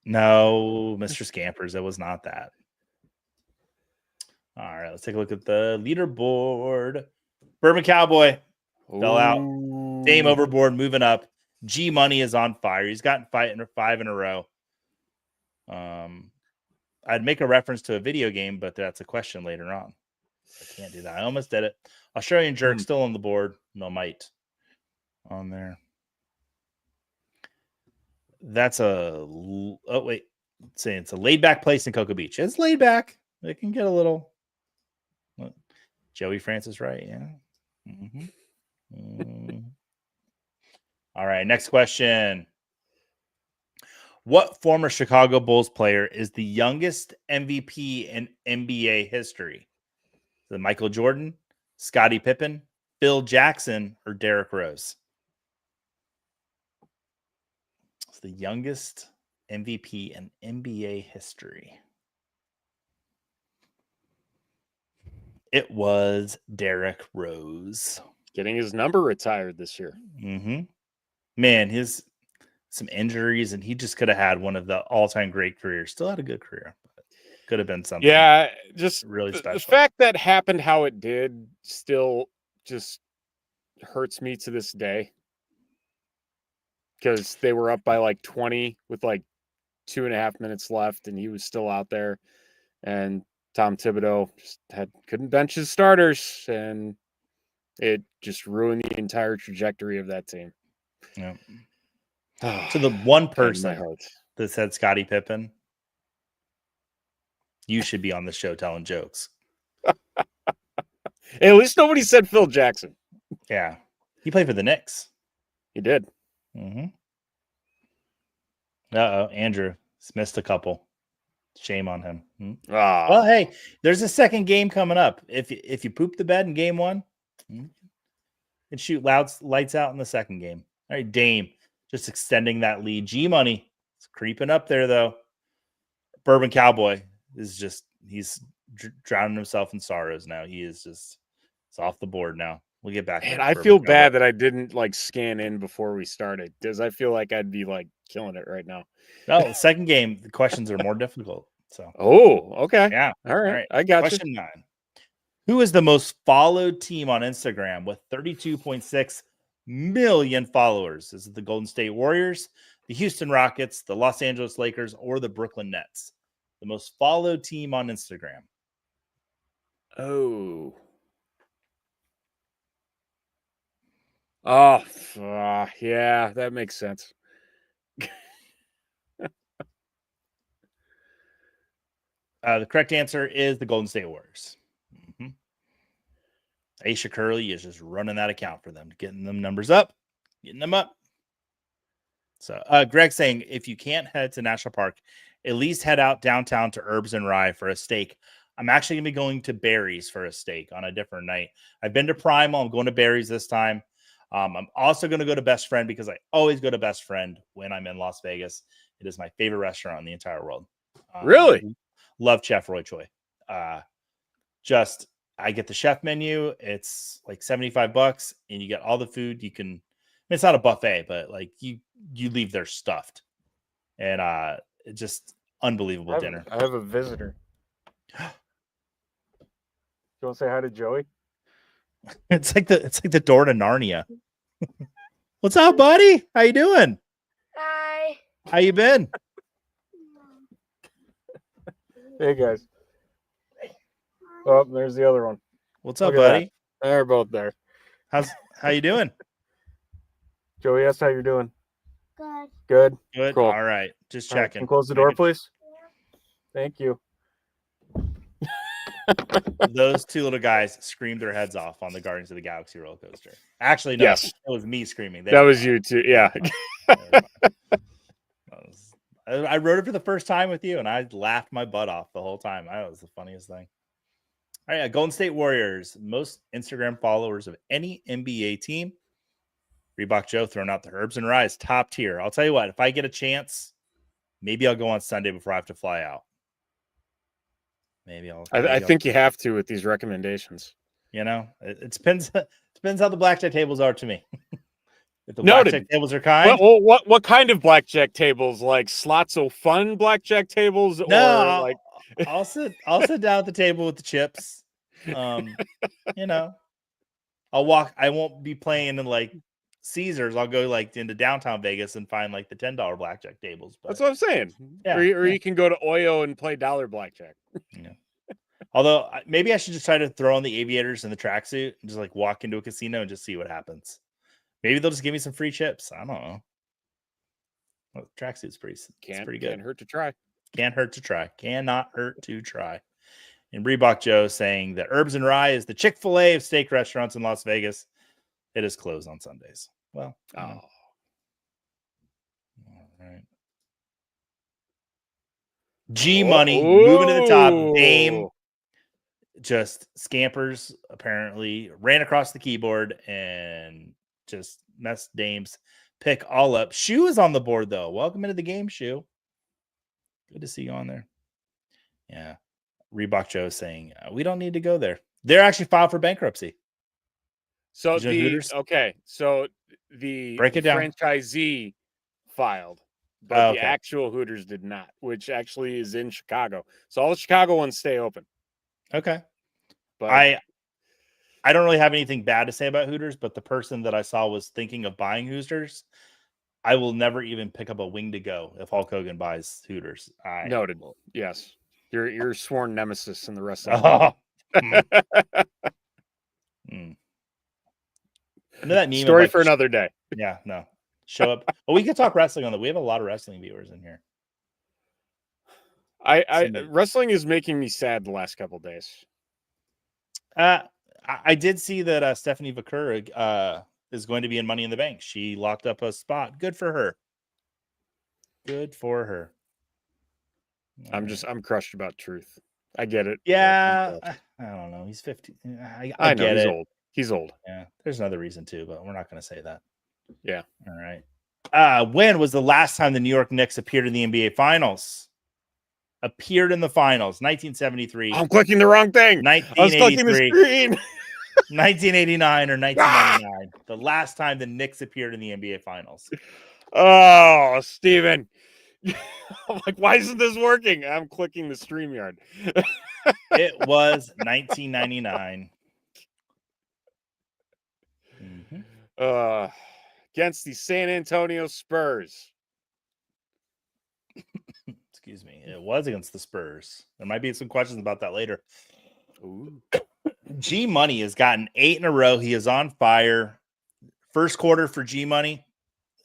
[SPEAKER 1] No, Mr. Scampers, it was not that. All right, let's take a look at the leaderboard. Bourbon Cowboy fell out. Dame overboard, moving up. G Money is on fire. He's gotten 5 in a row. I'd make a reference to a video game, but that's a question later on. I can't do that. I almost did it. Australian Jerk still on the board. No might on there. That's saying it's a laid back place in Cocoa Beach. It's laid back. It can get a little. Joey Francis, right? Yeah. All right. Next question. What former Chicago Bulls player is the youngest MVP in NBA history? Is it Michael Jordan, Scottie Pippen, Phil Jackson, or Derrick Rose? It's the youngest MVP in NBA history. It was Derrick Rose.
[SPEAKER 2] Getting his number retired this year.
[SPEAKER 1] Man, some injuries, and he just could have had one of the all-time great careers. Still had a good career, but could have been something.
[SPEAKER 2] Yeah, just
[SPEAKER 1] really special.
[SPEAKER 2] The fact that happened how it did still just hurts me to this day, because they were up by like 20 with like 2.5 minutes left, and he was still out there, and Tom Thibodeau just couldn't bench his starters, and it just ruined the entire trajectory of that team.
[SPEAKER 1] Yeah. To the one person that said Scottie Pippen, you should be on the show telling jokes.
[SPEAKER 2] Hey, at least nobody said Phil Jackson.
[SPEAKER 1] Yeah. He played for the Knicks.
[SPEAKER 2] He did.
[SPEAKER 1] Uh-oh. Andrew missed a couple. Shame on him.
[SPEAKER 2] Well,
[SPEAKER 1] hey, there's a second game coming up. If you poop the bed in game 1, you can shoot lights out in the second game. All right, Dame just extending that lead. G Money is creeping up there, though. Bourbon Cowboy is he's drowning himself in sorrows now. It's off the board now. We'll get back.
[SPEAKER 2] Man, I feel bad that I didn't scan in before we started, because I feel like I'd be killing it right now.
[SPEAKER 1] No, the second game, the questions are more difficult. So.
[SPEAKER 2] Oh, okay.
[SPEAKER 1] Yeah.
[SPEAKER 2] All right. I got
[SPEAKER 1] Question 9. Who is the most followed team on Instagram with 32.6 million followers? Is it the Golden State Warriors, the Houston Rockets, the Los Angeles Lakers, or the Brooklyn Nets? The most followed team on Instagram.
[SPEAKER 2] Oh, yeah, that makes sense.
[SPEAKER 1] The correct answer is the Golden State Warriors. Aisha Curley is just running that account for them, getting them numbers up, getting them up. So Greg saying, if you can't head to National Park, at least head out downtown to Herbs and Rye for a steak. I'm actually going to be going to Barry's for a steak on a different night. I've been to Primal. I'm going to Barry's this time. I'm also going to go to Best Friend, because I always go to Best Friend when I'm in Las Vegas. It is my favorite restaurant in the entire world.
[SPEAKER 2] Really?
[SPEAKER 1] Love Chef Roy Choi. I get the chef menu. It's like $75 and you get all the food. You can It's not a buffet, but like you leave there stuffed, and it's just unbelievable dinner.
[SPEAKER 2] I have a visitor. You want to say hi to Joey?
[SPEAKER 1] It's like the door to Narnia. What's up, buddy? How you doing?
[SPEAKER 3] Hi.
[SPEAKER 1] How you been?
[SPEAKER 2] Hey guys. Oh, there's the other one.
[SPEAKER 1] What's up,
[SPEAKER 2] Look at
[SPEAKER 1] buddy?
[SPEAKER 2] They're both there.
[SPEAKER 1] How you doing?
[SPEAKER 2] Joey, ask how you're doing.
[SPEAKER 3] Good.
[SPEAKER 2] Good.
[SPEAKER 1] Good.
[SPEAKER 2] Cool.
[SPEAKER 1] All right. Just
[SPEAKER 2] All right,
[SPEAKER 1] checking.
[SPEAKER 2] can you close the door, please? Thank you.
[SPEAKER 1] Those two little guys screamed their heads off on the Guardians of the Galaxy roller coaster. Actually, no,
[SPEAKER 2] Yes.
[SPEAKER 1] it was me screaming.
[SPEAKER 2] That was you too. Yeah.
[SPEAKER 1] I wrote it for the first time with you, and I laughed my butt off the whole time. That was the funniest thing. All right, Golden State Warriors, most Instagram followers of any NBA team. Reebok Joe throwing out the herbs and rise, top tier. I'll tell you what, if I get a chance, maybe I'll go on Sunday before I have to fly out. Maybe
[SPEAKER 2] I think you have to with these recommendations.
[SPEAKER 1] You know, it depends. Depends how the blackjack tables are to me. If the
[SPEAKER 2] Noted.
[SPEAKER 1] blackjack tables are kind,
[SPEAKER 2] What kind of blackjack tables? Like slots of fun blackjack tables,
[SPEAKER 1] no,
[SPEAKER 2] or like
[SPEAKER 1] I'll sit down at the table with the chips. You know, I'll walk. I won't be playing in like Caesars. I'll go like into downtown Vegas and find like the $10 blackjack tables. But
[SPEAKER 2] that's what I'm saying.
[SPEAKER 1] Yeah,
[SPEAKER 2] or you can go to Oyo and play dollar blackjack.
[SPEAKER 1] yeah. Although maybe I should just try to throw on the aviators and the tracksuit and just like walk into a casino and just see what happens. Maybe they'll just give me some free chips. I don't know. Well, tracksuit's pretty good.
[SPEAKER 2] Can't hurt to try.
[SPEAKER 1] Can't hurt to try. Cannot hurt to try. And Reebok Joe saying that Herbs and Rye is the Chick-fil-A of steak restaurants in Las Vegas. It is closed on Sundays. Well,
[SPEAKER 2] Oh.
[SPEAKER 1] All right. G Money moving to the top. Dame just scampers, apparently, ran across the keyboard and just messed Dame's pick all up. Shoe is on the board, though. Welcome into the game, Shoe. Good to see you on there. Yeah. Reebok Joe saying, we don't need to go there. They're actually filed for bankruptcy.
[SPEAKER 2] So
[SPEAKER 1] Did you know Hooters?
[SPEAKER 2] so the
[SPEAKER 1] Break it down.
[SPEAKER 2] franchisee filed, but
[SPEAKER 1] Okay.
[SPEAKER 2] the actual Hooters did not, which actually is in Chicago. So all the Chicago ones stay open.
[SPEAKER 1] Okay.
[SPEAKER 2] But
[SPEAKER 1] I don't really have anything bad to say about Hooters, but the person that I saw was thinking of buying Hooters. I will never even pick up a wing to go if Hulk Hogan buys Hooters.
[SPEAKER 2] Noted. Yes. Your sworn nemesis in the rest of
[SPEAKER 1] that meme
[SPEAKER 2] story
[SPEAKER 1] like,
[SPEAKER 2] for another day.
[SPEAKER 1] Yeah, no. Show up. Well, we could talk wrestling on that. We have a lot of wrestling viewers in here.
[SPEAKER 2] Wrestling is making me sad the last couple of days.
[SPEAKER 1] I did see that Stephanie Vaquer is going to be in Money in the Bank. She locked up a spot. Good for her. Good for her.
[SPEAKER 2] I'm crushed about Truth. I get it.
[SPEAKER 1] Yeah, I don't know. He's 50. I
[SPEAKER 2] know
[SPEAKER 1] get
[SPEAKER 2] he's
[SPEAKER 1] it.
[SPEAKER 2] old. He's old.
[SPEAKER 1] Yeah, there's another reason too, but we're not going to say that.
[SPEAKER 2] Yeah.
[SPEAKER 1] All right. When was the last time the New York Knicks appeared in the NBA Finals? Appeared in the finals, 1973.
[SPEAKER 2] I'm clicking the wrong thing.
[SPEAKER 1] 1983.
[SPEAKER 2] I was clicking the screen.
[SPEAKER 1] 1989 or 1999. The last time the Knicks appeared in the NBA Finals.
[SPEAKER 2] Oh, Steven. I'm like, why isn't this working? I'm clicking the StreamYard.
[SPEAKER 1] It was 1999.
[SPEAKER 2] Against the San Antonio Spurs.
[SPEAKER 1] Excuse me. It was against the Spurs. There might be some questions about that later.
[SPEAKER 2] Ooh.
[SPEAKER 1] G Money has gotten 8 in a row. He is on fire. First quarter for G Money.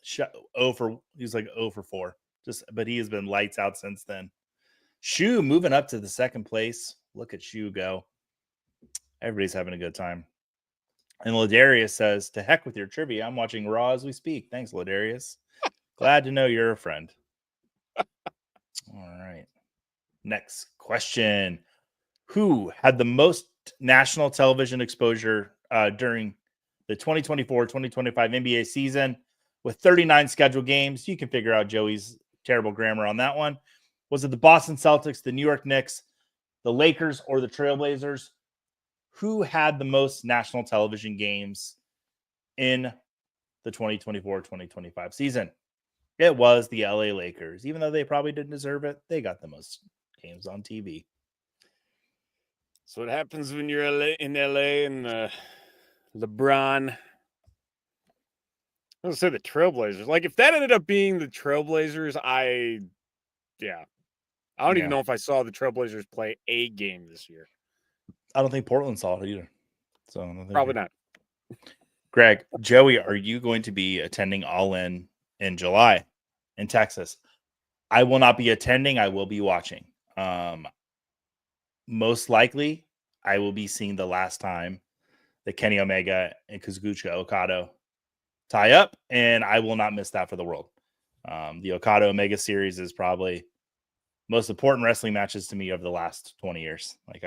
[SPEAKER 1] He was like 0 for 4. But he has been lights out since then. Shoe moving up to the second place. Look at Shoe go. Everybody's having a good time. And Ladarius says, to heck with your trivia. I'm watching Raw as we speak. Thanks, Ladarius. Glad to know you're a friend. All right. Next question. Who had the most national television exposure during the 2024-2025 NBA season with 39 scheduled games? You can figure out Joey's terrible grammar on that one. Was it the Boston Celtics, the New York Knicks, the Lakers, or the Trailblazers? Who had the most national television games in the 2024-2025 season. It was the LA Lakers. Even though they probably didn't deserve it, they got the most games on TV.
[SPEAKER 2] So what happens when you're in LA and LeBron? I was gonna say the Trailblazers. Like if that ended up being the Trailblazers, I don't even know if I saw the Trailblazers play a game this year.
[SPEAKER 1] I don't think Portland saw it either. So I don't think
[SPEAKER 2] Probably not.
[SPEAKER 1] Greg, Joey, are you going to be attending All In July in Texas? I will not be attending. I will be watching. Most likely, I will be seeing the last time that Kenny Omega and Kazuchika Okada tie up, and I will not miss that for the world. The Okada Omega series is probably most important wrestling matches to me over the last 20 years. Like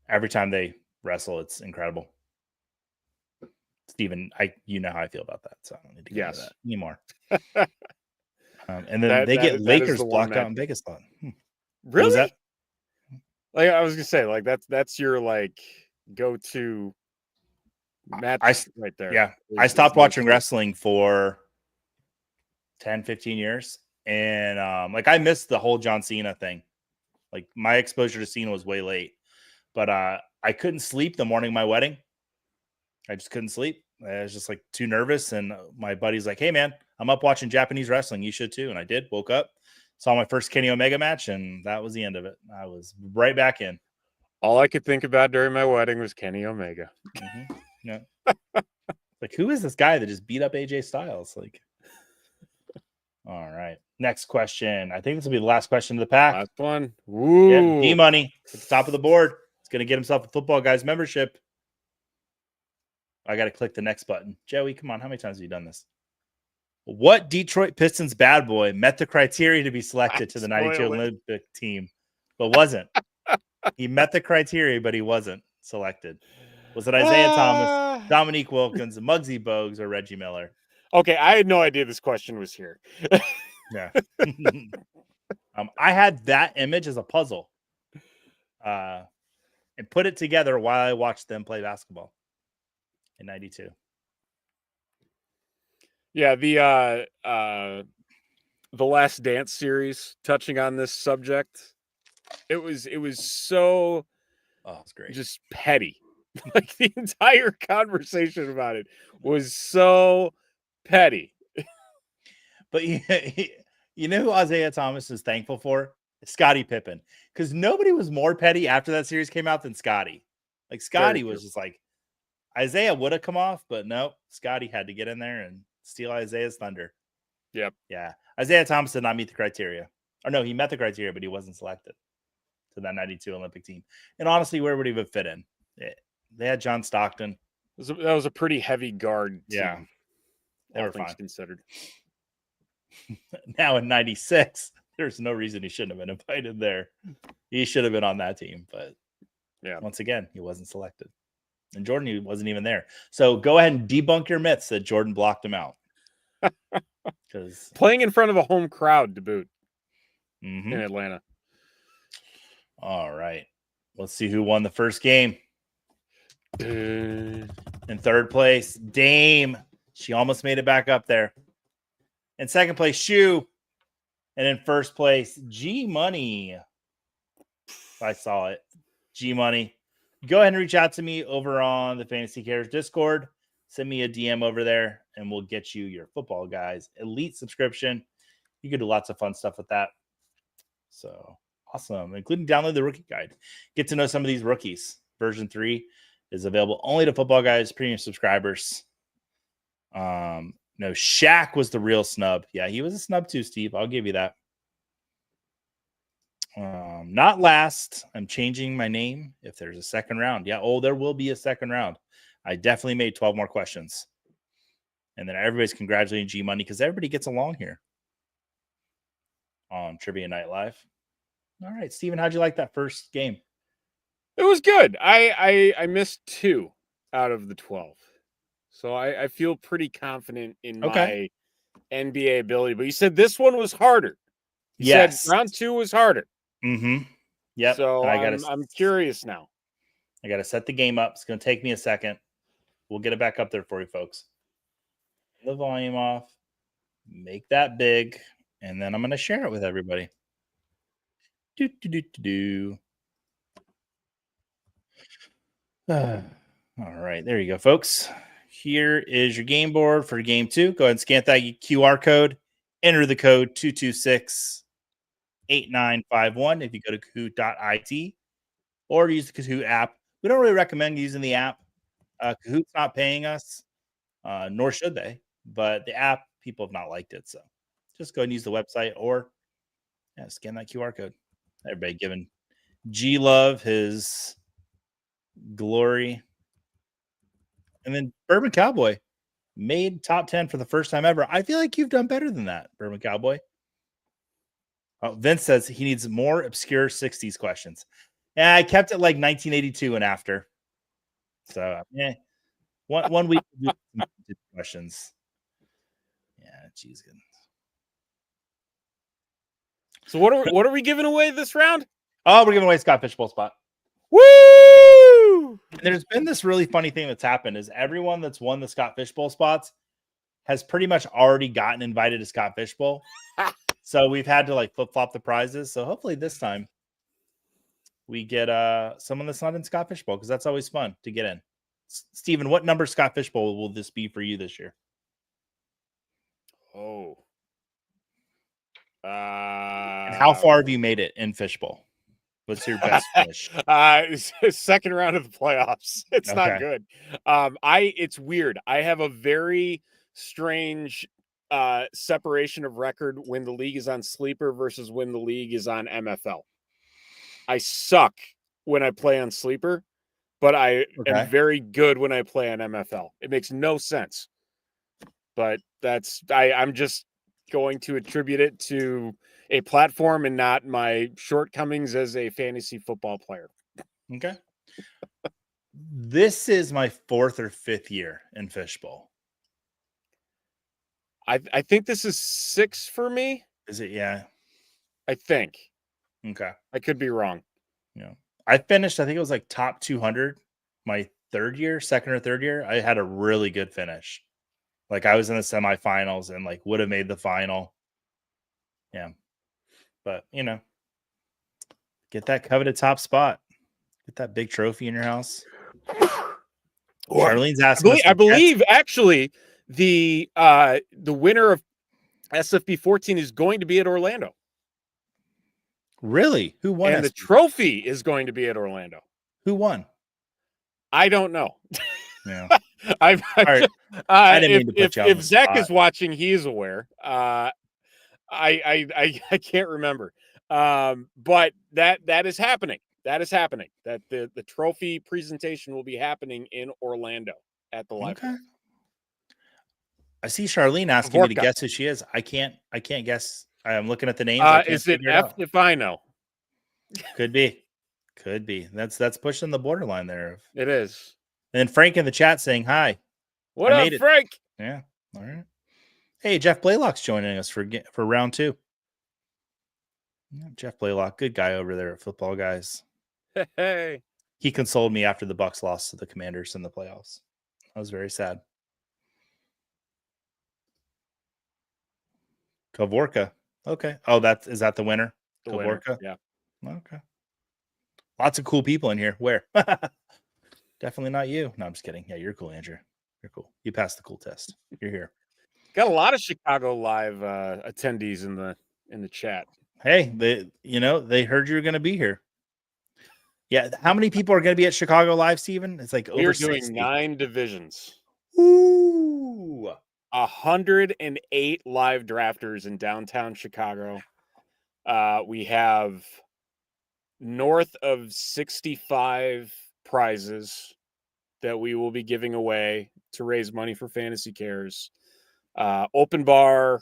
[SPEAKER 1] every time they wrestle, it's incredible. Steven, you know how I feel about that, so I don't need to go into that anymore. And then they get Lakers blocked out in Vegas.
[SPEAKER 2] Really?
[SPEAKER 1] What was that?
[SPEAKER 2] Like I was gonna say, like that's your like go-to match right there.
[SPEAKER 1] Yeah, I stopped watching wrestling for 10, 15 years, and like I missed the whole John Cena thing. Like my exposure to Cena was way late, but I couldn't sleep the morning of my wedding. I just couldn't sleep. I was just like too nervous, and my buddy's like, "Hey man, I'm up watching Japanese wrestling. You should too." And I did. Woke up, saw my first Kenny Omega match, and that was the end of it. I was right back in.
[SPEAKER 2] All I could think about during my wedding was Kenny Omega.
[SPEAKER 1] Mm-hmm. Yeah. Like, who is this guy that just beat up AJ Styles? Like, all right. Next question. I think this will be the last question of the pack.
[SPEAKER 2] Last one. Woo.
[SPEAKER 1] Yep, D-Money at the top of the board. He's going to get himself a Football Guys membership. I got to click the next button. Joey, come on. How many times have you done this? What Detroit Pistons bad boy met the criteria to be selected to the 92 Olympic team, but wasn't? He met the criteria, but he wasn't selected. Was it Isaiah Thomas, Dominique Wilkins, Muggsy Bogues, or Reggie Miller?
[SPEAKER 2] Okay, I had no idea this question was here.
[SPEAKER 1] Yeah. I had that image as a puzzle and put it together while I watched them play basketball in 92.
[SPEAKER 2] Yeah, the Last Dance series touching on this subject. It was so
[SPEAKER 1] it's great.
[SPEAKER 2] Just petty. Like the entire conversation about it was so petty.
[SPEAKER 1] But you know who Isaiah Thomas is thankful for? Scottie Pippen. Because nobody was more petty after that series came out than Scottie. Like Scottie was just like, Isaiah would have come off, but no, Scottie had to get in there and steal Isaiah's thunder.
[SPEAKER 2] Yep.
[SPEAKER 1] Yeah. Isaiah Thomas did not meet the criteria. Or no, he met the criteria, but he wasn't selected to that 92 Olympic team. And honestly, where would he have fit in? They had John Stockton.
[SPEAKER 2] That was a pretty heavy guard team.
[SPEAKER 1] Yeah. They
[SPEAKER 2] all
[SPEAKER 1] were
[SPEAKER 2] things
[SPEAKER 1] fine.
[SPEAKER 2] Considered.
[SPEAKER 1] Now in 96, there's no reason he shouldn't have been invited there. He should have been on that team, but
[SPEAKER 2] yeah,
[SPEAKER 1] once again, he wasn't selected. And Jordan, he wasn't even there. So go ahead and debunk your myths that Jordan blocked him out. Because
[SPEAKER 2] playing in front of a home crowd to boot in Atlanta.
[SPEAKER 1] All right. Let's see who won the first game. In third place, Dame. She almost made it back up there. In second place, Shu. And in first place, G Money. I saw it. G Money. Go ahead and reach out to me over on the Fantasy Cares Discord. Send me a DM over there, and we'll get you your Football Guys Elite subscription. You can do lots of fun stuff with that. So awesome, including download the rookie guide. Get to know some of these rookies. Version 3 is available only to Football Guys premium subscribers. No, Shaq was the real snub. Yeah, he was a snub too, Steve. I'll give you that. Not last. I'm changing my name if there's a second round. Yeah, there will be a second round. I definitely made 12 more questions. And then everybody's congratulating G Money because everybody gets along here on Trivia Night Live. All right, Steven, how'd you like that first game?
[SPEAKER 2] It was good. I missed 2 out of the 12. So I feel pretty confident in my NBA ability. But you said this one was harder. You said round 2 was harder.
[SPEAKER 1] Mm-hmm. Yep.
[SPEAKER 2] So I'm curious now.
[SPEAKER 1] I got to set the game up. It's going to take me a second. We'll get it back up there for you, folks. the volume off, make that big, and then I'm going to share it with everybody. Do, do, do, do, do. All right, there you go, folks. Here is your game board for game 2. Go ahead and scan that QR code. Enter the code 226-8951 if you go to Kahoot.it or use the Kahoot app. We don't really recommend using the app. Kahoot's not paying us, nor should they. But the app, people have not liked it. So just go ahead and use the website or scan that QR code. Everybody giving G-Love his glory. And then Bourbon Cowboy made top 10 for the first time ever. I feel like you've done better than that, Bourbon Cowboy. Oh, Vince says he needs more obscure 60s questions. Yeah, I kept it like 1982 and after. So, one week we'll do some questions. Yeah, geez. Good.
[SPEAKER 2] So what are we giving away this round?
[SPEAKER 1] Oh, we're giving away Scott Fishbowl spot.
[SPEAKER 2] Woo!
[SPEAKER 1] And there's been this really funny thing that's happened is everyone that's won the Scott Fishbowl spots has pretty much already gotten invited to Scott Fishbowl. So we've had to like flip-flop the prizes. So hopefully this time we get someone that's not in Scott Fishbowl because that's always fun to get in. Steven, what number Scott Fishbowl will this be for you this year?
[SPEAKER 2] Oh.
[SPEAKER 1] And how far have you made it in Fishbowl? What's your best finish?
[SPEAKER 2] Second round of the playoffs. It's not good. It's weird. I have a very strange separation of record when the league is on Sleeper versus when the league is on MFL. I suck when I play on Sleeper, but I am very good when I play on MFL. It makes no sense. But I'm just going to attribute it to a platform and not my shortcomings as a fantasy football player.
[SPEAKER 1] Okay. This is my 4th or 5th year in Fishbowl.
[SPEAKER 2] I think this is 6 for me.
[SPEAKER 1] Is it? Yeah.
[SPEAKER 2] I think.
[SPEAKER 1] Okay.
[SPEAKER 2] I could be wrong.
[SPEAKER 1] Yeah. I finished, I think it was like top 200 my 3rd year, 2nd or 3rd year. I had a really good finish. Like I was in the semifinals and like would have made the final. Yeah. But, get that coveted top spot. Get that big trophy in your house. Charlene's asking.
[SPEAKER 2] I believe actually the winner of SFB 14 is going to be at Orlando.
[SPEAKER 1] Really? Who won?
[SPEAKER 2] And the trophy is going to be at Orlando.
[SPEAKER 1] Who won?
[SPEAKER 2] I don't know.
[SPEAKER 1] Yeah.
[SPEAKER 2] I didn't mean to put you on the
[SPEAKER 1] Zach
[SPEAKER 2] spot. Is watching, he is aware. I can't remember. But that is happening. That is happening. That the trophy presentation will be happening in Orlando at the library.
[SPEAKER 1] Okay. I see Charlene asking me to guess who she is. I can't guess. I'm looking at the names.
[SPEAKER 2] Is it F if I know?
[SPEAKER 1] Could be. That's pushing the borderline there.
[SPEAKER 2] It is.
[SPEAKER 1] And Frank in the chat saying hi.
[SPEAKER 2] What up, Frank?
[SPEAKER 1] Yeah. All right. Hey, Jeff Blaylock's joining us for round 2. Yeah, Jeff Blaylock, good guy over there at Football Guys.
[SPEAKER 2] Hey.
[SPEAKER 1] He consoled me after the Bucs lost to the Commanders in the playoffs. I was very sad. Kavorka. Okay. Oh, is that the winner? Kavorka?
[SPEAKER 2] Yeah.
[SPEAKER 1] Okay. Lots of cool people in here. Where? Definitely not you. No, I'm just kidding. Yeah, you're cool, Andrew. You're cool. You passed the cool test. You're here.
[SPEAKER 2] Got a lot of Chicago Live attendees in the chat.
[SPEAKER 1] Hey, they heard you were going to be here. Yeah, how many people are going to be at Chicago Live, Steven? It's like over 60.
[SPEAKER 2] We're doing 9 divisions.
[SPEAKER 1] Ooh.
[SPEAKER 2] 108 live drafters in downtown Chicago. We have north of 65 prizes that we will be giving away to raise money for Fantasy Cares. Open bar,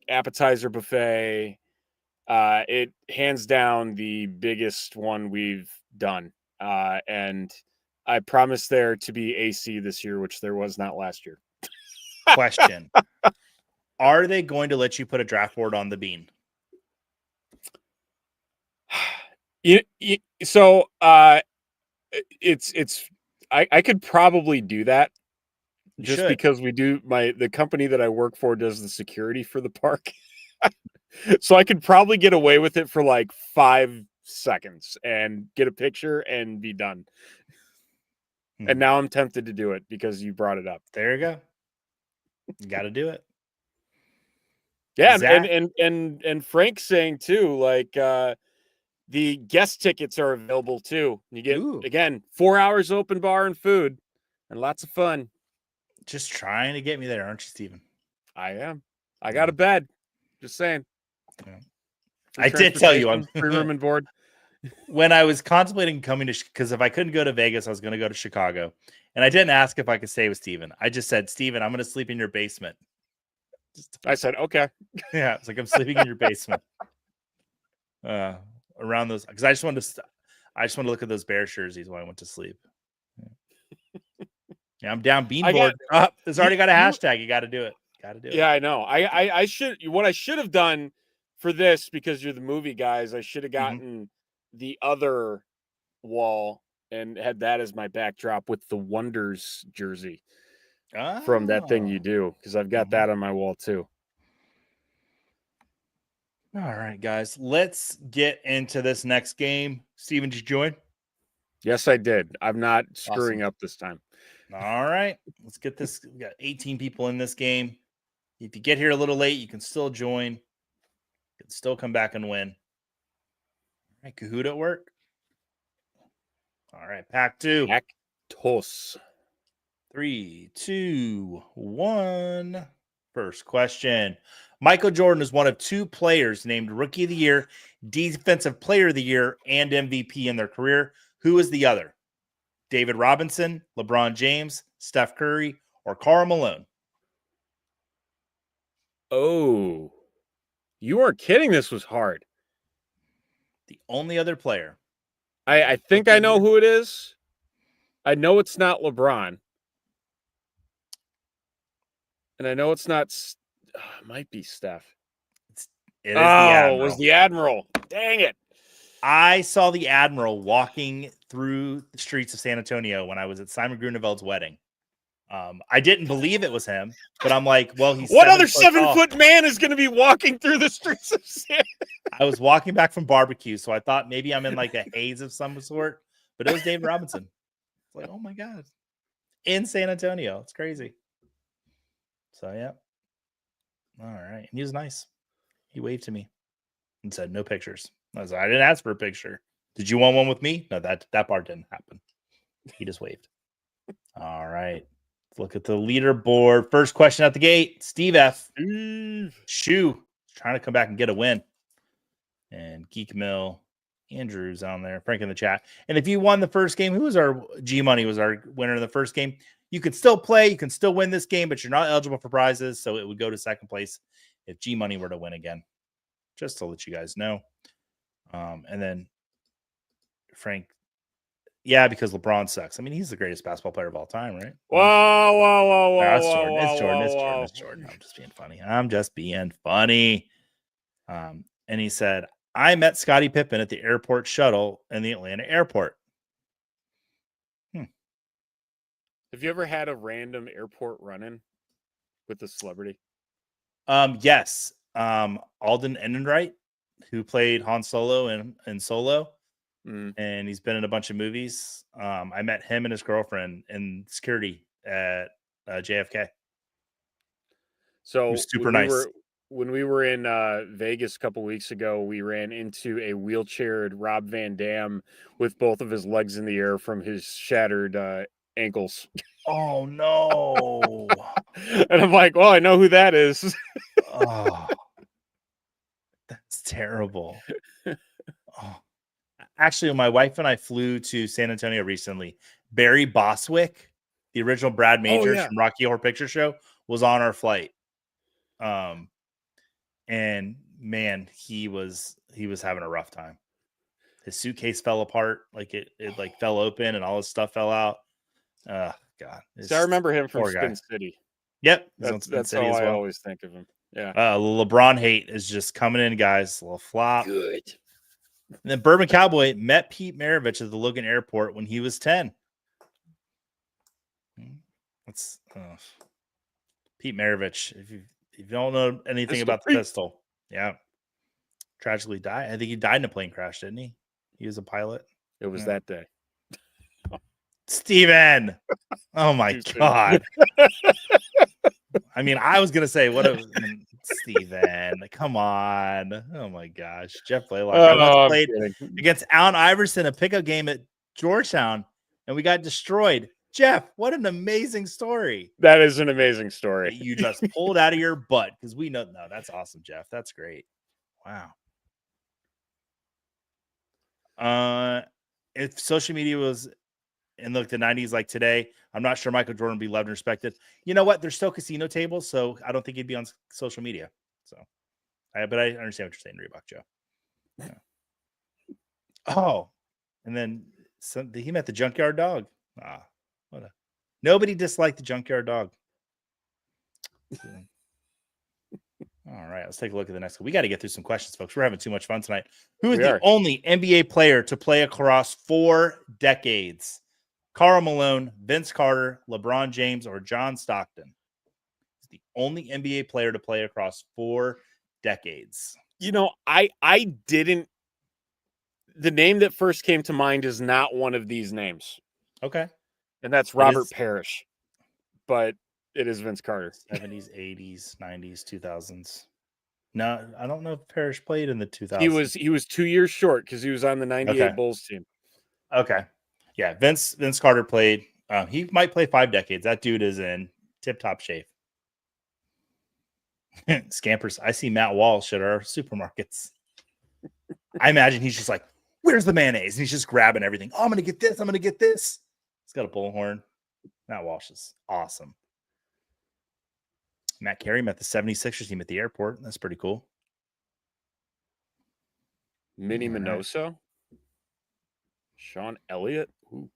[SPEAKER 2] appetizer buffet. It hands down the biggest one we've done. And I promise there to be AC this year, which there was not last year.
[SPEAKER 1] Question. Are they going to let you put a draft board on the bean?
[SPEAKER 2] I could probably do that. just
[SPEAKER 1] should.
[SPEAKER 2] because the company that I work for does the security for the park. So I could probably get away with it for like 5 seconds and get a picture and be done. And now I'm tempted to do it because you brought it up.
[SPEAKER 1] There you go. You got to do it.
[SPEAKER 2] Yeah,
[SPEAKER 1] Zach?
[SPEAKER 2] and Frank's saying too, like the guest tickets are available too. You get again 4 hours open bar and food, and lots of fun.
[SPEAKER 1] Just trying to get me there, aren't you, Steven?
[SPEAKER 2] I am. I got a bed. Just saying.
[SPEAKER 1] Yeah. I did tell you I'm
[SPEAKER 2] free room and board.
[SPEAKER 1] When I was contemplating coming to, because if I couldn't go to Vegas, I was going to go to Chicago, and I didn't ask if I could stay with Steven. I just said, Steven, I'm going to sleep in your basement.
[SPEAKER 2] I said, okay.
[SPEAKER 1] Yeah, it's like I'm sleeping in your basement. Around those, because I just wanted to look at those Bear jerseys while I went to sleep. Yeah, I'm down Beanboard. It's already got a hashtag. You got to do it. Got to do it.
[SPEAKER 2] Yeah, I know. I should. What I should have done for this, because you're the movie guys, I should have gotten the other wall and had that as my backdrop with the Wonders jersey from That Thing You Do, because I've got that on my wall too.
[SPEAKER 1] All right, guys, let's get into this next game. Steven, did you join?
[SPEAKER 2] Yes, I did. I'm not screwing up this time.
[SPEAKER 1] All right, let's get this. We got 18 people in this game. If you get here a little late, you can still join. You can still come back and win. All right, Kahoot at work. All right, pack 2.
[SPEAKER 2] Pack toss.
[SPEAKER 1] 3, 2, 1. First question. Michael Jordan is one of 2 players named Rookie of the Year, Defensive Player of the Year, and MVP in their career. Who is the other? David Robinson, LeBron James, Steph Curry, or Karl Malone?
[SPEAKER 2] Oh, you weren't kidding. This was hard.
[SPEAKER 1] The only other player.
[SPEAKER 2] I think I know who it is. I know it's not LeBron. And I know it's not. It might be Steph.
[SPEAKER 1] It is the Admiral.
[SPEAKER 2] It was the Admiral. Dang it.
[SPEAKER 1] I saw the Admiral walking through the streets of San Antonio when I was at Simon Gruneveld's wedding. I didn't believe it was him, but I'm like, well, he's
[SPEAKER 2] what other 7-foot man is going to be walking through the streets of San?
[SPEAKER 1] I was walking back from barbecue, so I thought maybe I'm in like a haze of some sort, but it was David Robinson. It's like, oh my god, in San Antonio, it's crazy. So yeah, all right, and he was nice. He waved to me and said, "No pictures." I was like, I didn't ask for a picture. Did you want one with me? No, that part didn't happen. He just waved. All right. Look at the leaderboard. First question at the gate. Steve F. Shoe. Trying to come back and get a win. And Geek Mill. Andrew's on there. Frank in the chat. And if you won the first game, who was our G Money was our winner in the first game? You could still play. You can still win this game, but you're not eligible for prizes. So it would go to second place if G Money were to win again. Just to let you guys know. And then Frank. Yeah, because LeBron sucks. I mean, he's the greatest basketball player of all time, right?
[SPEAKER 2] Whoa.
[SPEAKER 1] It's Jordan. I'm just being funny. And he said, I met Scottie Pippen at the airport shuttle in the Atlanta airport.
[SPEAKER 2] Have you ever had a random airport run-in with a celebrity?
[SPEAKER 1] Yes. Alden Ehrenreich, who played Han Solo in Solo. And he's been in a bunch of movies. I met him and his girlfriend in security at JFK.
[SPEAKER 2] So
[SPEAKER 1] was super nice.
[SPEAKER 2] When we were in Vegas a couple weeks ago, we ran into a wheelchaired Rob Van Dam with both of his legs in the air from his shattered ankles.
[SPEAKER 1] Oh, no.
[SPEAKER 2] And I'm like, well, I know who that is.
[SPEAKER 1] Oh, that's terrible. Oh. Actually, my wife and I flew to San Antonio recently. Barry Bostwick, the original Brad Majors from Rocky Horror Picture Show, was on our flight. And man, he was having a rough time. His suitcase fell apart, like it like fell open, and all his stuff fell out. God.
[SPEAKER 2] So I remember him from Spin City.
[SPEAKER 1] Yep,
[SPEAKER 2] that's how I always think of him. Yeah.
[SPEAKER 1] LeBron hate is just coming in, guys. A little flop.
[SPEAKER 2] Good.
[SPEAKER 1] And then Bourbon Cowboy met Pete Maravich at the Logan Airport when he was 10. Let's Pete Maravich. If you don't know anything
[SPEAKER 2] Pistol
[SPEAKER 1] about the
[SPEAKER 2] Pete.
[SPEAKER 1] pistol, yeah, tragically died. I think he died in a plane crash, didn't he? He was a pilot.
[SPEAKER 2] It was
[SPEAKER 1] Yeah.
[SPEAKER 2] that day.
[SPEAKER 1] Steven. Oh my
[SPEAKER 2] Too soon.
[SPEAKER 1] God. I mean, I was gonna say Steven. Come on. Oh my gosh. Jeff Blaylock. I once
[SPEAKER 2] I'm
[SPEAKER 1] played
[SPEAKER 2] kidding.
[SPEAKER 1] against Allen Iverson, a pickup game at Georgetown, and we got destroyed. Jeff, what an amazing story.
[SPEAKER 2] That is an amazing
[SPEAKER 1] That
[SPEAKER 2] story.
[SPEAKER 1] you just pulled out of your butt because we know. No, that's awesome, Jeff. That's great. Wow. If social media was in the 90s like today, I'm not sure Michael Jordan would be loved and respected. You know what? There's still casino tables, so I don't think he'd be on social media. So, but I understand what you're saying, Reebok Joe. Yeah. Oh, and then he met the junkyard dog. Nobody disliked the junkyard dog. All right, let's take a look at the next one. We got to get through some questions, folks. We're having too much fun tonight. Who is the only NBA player to play across 4 decades? Karl Malone, Vince Carter, LeBron James, or John Stockton? He's the only NBA player to play across 4 decades.
[SPEAKER 2] You know, I didn't. The name that first came to mind is not one of these names.
[SPEAKER 1] Okay.
[SPEAKER 2] And that's Robert Parrish. But it is Vince Carter.
[SPEAKER 1] 70s, 80s, 90s, 2000s. No, I don't know if Parrish played in the 2000s.
[SPEAKER 2] He was 2 years short because he was on the 98 Bulls team.
[SPEAKER 1] Okay. Yeah, Vince Carter played. He might play 5 decades. That dude is in tip-top shape. Scampers. I see Matt Walsh at our supermarkets. I imagine he's just like, where's the mayonnaise? And he's just grabbing everything. Oh, I'm going to get this. I'm going to get this. He's got a bullhorn. Matt Walsh is awesome. Matt Carey met the 76ers team at the airport. That's pretty cool.
[SPEAKER 2] Minnie Minoso. Sean Elliott. Ooh.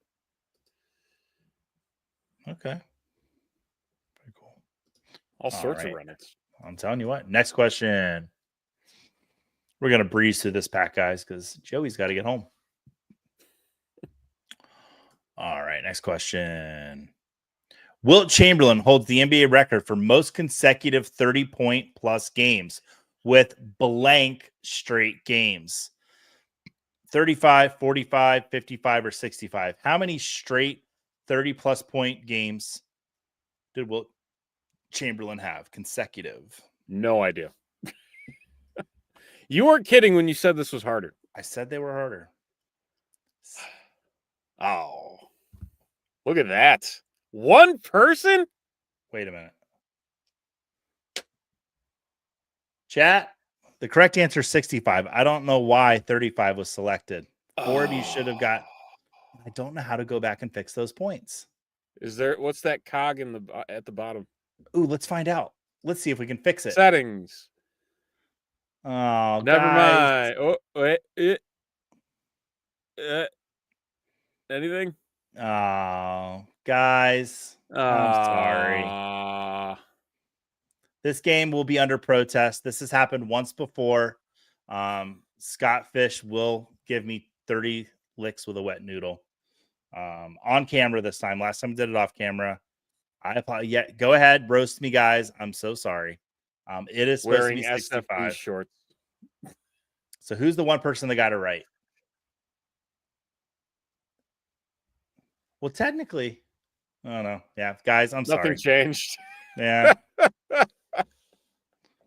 [SPEAKER 1] Okay. Pretty cool.
[SPEAKER 2] All sorts of runners.
[SPEAKER 1] I'm telling you what. Next question. We're going to breeze through this pack, guys, because Joey's got to get home. All right. Next question. Wilt Chamberlain holds the NBA record for most consecutive 30-point plus games with blank straight games. 35, 45, 55, or 65. How many straight 30-plus point games did Wilt Chamberlain have consecutive?
[SPEAKER 2] No idea. You weren't kidding when you said this was harder.
[SPEAKER 1] I said they were harder.
[SPEAKER 2] Oh, look at that. One person?
[SPEAKER 1] Wait a minute. Chat, the correct answer is 65. I don't know why 35 was selected. 4 of you should have got. I don't know how to go back and fix those points.
[SPEAKER 2] What's that cog at the bottom?
[SPEAKER 1] Ooh, let's find out. Let's see if we can fix it.
[SPEAKER 2] Settings.
[SPEAKER 1] Oh,
[SPEAKER 2] never
[SPEAKER 1] guys.
[SPEAKER 2] mind. Oh, wait. Anything?
[SPEAKER 1] Oh, guys. I'm sorry. This game will be under protest. This has happened once before. Scott Fish will give me 30 licks with a wet noodle. On camera this time. Last time I did it off camera. Yeah, go ahead, roast me, guys. I'm so sorry. It is supposed
[SPEAKER 2] wearing
[SPEAKER 1] to be 65
[SPEAKER 2] SFB shorts.
[SPEAKER 1] So who's the one person that got it right? Well, technically, I don't know. Yeah, guys, I'm sorry.
[SPEAKER 2] Nothing changed.
[SPEAKER 1] Yeah.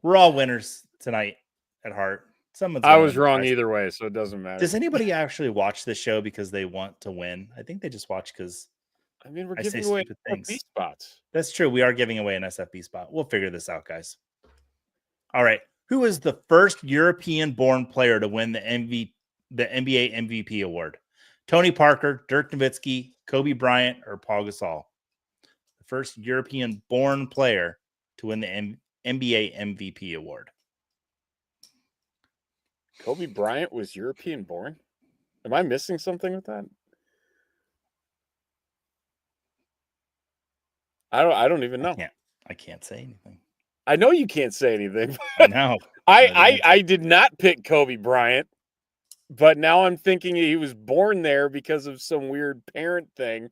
[SPEAKER 1] We're all winners tonight at heart.
[SPEAKER 2] I was wrong either way, so it doesn't matter.
[SPEAKER 1] Does anybody actually watch this show because they want to win? I think they just watch because
[SPEAKER 2] we're giving away SFB spots.
[SPEAKER 1] That's true. We are giving away an SFB spot. We'll figure this out, guys. All right. Who is the first European-born player to win the NBA MVP award? Tony Parker, Dirk Nowitzki, Kobe Bryant, or Paul Gasol? The first European-born player to win the NBA MVP award.
[SPEAKER 2] Kobe Bryant was European-born? Am I missing something with that? I don't even know.
[SPEAKER 1] I can't say anything.
[SPEAKER 2] I know you can't say anything.
[SPEAKER 1] I know.
[SPEAKER 2] I did not pick Kobe Bryant, but now I'm thinking he was born there because of some weird parent thing,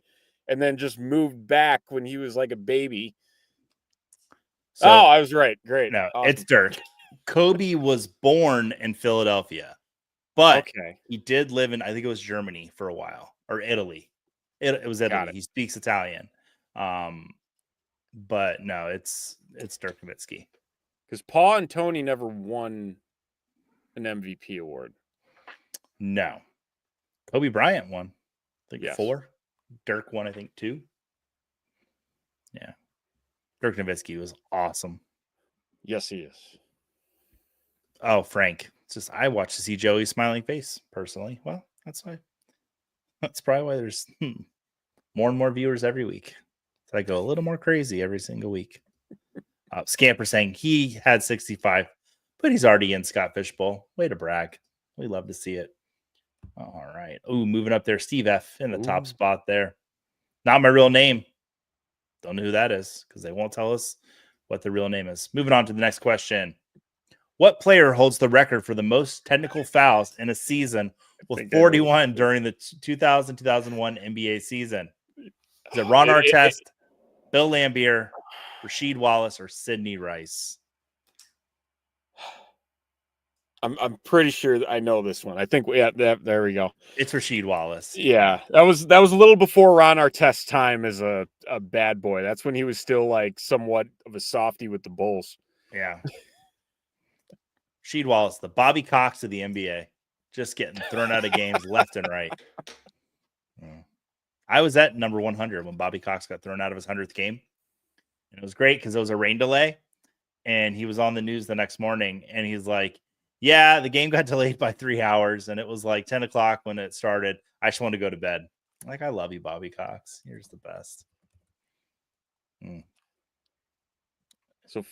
[SPEAKER 2] and then just moved back when he was like a baby.
[SPEAKER 1] So,
[SPEAKER 2] I was right. Great.
[SPEAKER 1] No,
[SPEAKER 2] Awesome.
[SPEAKER 1] it's Dirk. Kobe was born in Philadelphia, but he did live in, I think it was Germany for a while, or Italy. It was Italy. He speaks Italian. But no, it's Dirk Nowitzki.
[SPEAKER 2] Because Paul and Tony never won an MVP award.
[SPEAKER 1] No. Kobe Bryant won. I think 4. Dirk won, I think 2. Yeah. Dirk Nowitzki was awesome.
[SPEAKER 2] Yes, he is.
[SPEAKER 1] Oh, Frank. It's just I watch to see Joey's smiling face personally. Well, that's why. That's probably why there's more and more viewers every week. So I go a little more crazy every single week. Scamper saying he had 65, but he's already in Scott Fishbowl. Way to brag. We love to see it. All right. Ooh, moving up there. Steve F in the top spot there. Not my real name. Don't know who that is because they won't tell us what the real name is. Moving on to the next question. What player holds the record for the most technical fouls in a season with 41 during the 2000-2001 NBA season? Is it Ron Artest, Bill Laimbeer, Rasheed Wallace, or Sidney Rice?
[SPEAKER 2] I'm pretty sure I know this one. I think there we go.
[SPEAKER 1] It's Rasheed Wallace.
[SPEAKER 2] Yeah, that was a little before Ron Artest's time as a bad boy. That's when he was still like somewhat of a softie with the Bulls.
[SPEAKER 1] Yeah. Rasheed Wallace, the Bobby Cox of the NBA, just getting thrown out of games left and right. I was at number 100 when Bobby Cox got thrown out of his 100th game. And it was great because it was a rain delay. And he was on the news the next morning. And he's like, yeah, the game got delayed by 3 hours. And it was like 10 o'clock when it started. I just want to go to bed. Like, I love you, Bobby Cox. You're the best.
[SPEAKER 2] So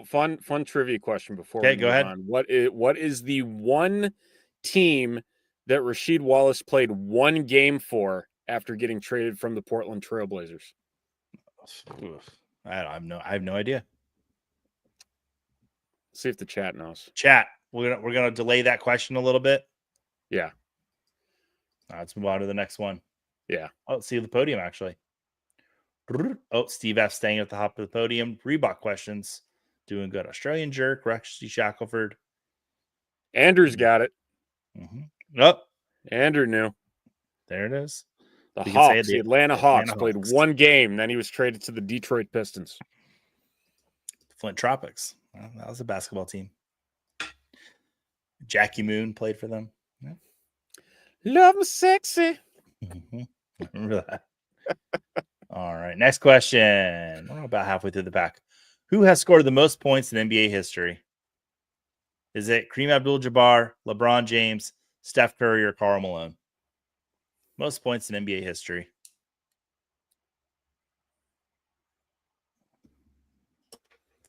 [SPEAKER 2] fun trivia question before we
[SPEAKER 1] go
[SPEAKER 2] move
[SPEAKER 1] ahead.
[SPEAKER 2] on. What is the one team that Rasheed Wallace played one game for after getting traded from the Portland Trailblazers?
[SPEAKER 1] I have no idea.
[SPEAKER 2] See if the chat knows.
[SPEAKER 1] Chat, we're gonna delay that question a little bit.
[SPEAKER 2] Yeah.
[SPEAKER 1] Let's move on to the next one.
[SPEAKER 2] Yeah.
[SPEAKER 1] Oh, let's see the podium actually. Oh, Steve F staying at the top of the podium. Reebok questions. Doing good. Australian Jerk, Rexy Shackelford.
[SPEAKER 2] Andrew's got it.
[SPEAKER 1] Oh,
[SPEAKER 2] Andrew knew.
[SPEAKER 1] There it is.
[SPEAKER 2] The Hawks, the Atlanta Hawks played one game, then he was traded to the Detroit Pistons.
[SPEAKER 1] Flint Tropics. Well, that was a basketball team. Jackie Moon played for them. Yeah.
[SPEAKER 2] Love me sexy.
[SPEAKER 1] Remember that. All right. Next question. We're about halfway through the pack. Who has scored the most points in NBA history? Is it Kareem Abdul-Jabbar, LeBron James, Steph Curry, or Karl Malone? Most points in NBA history.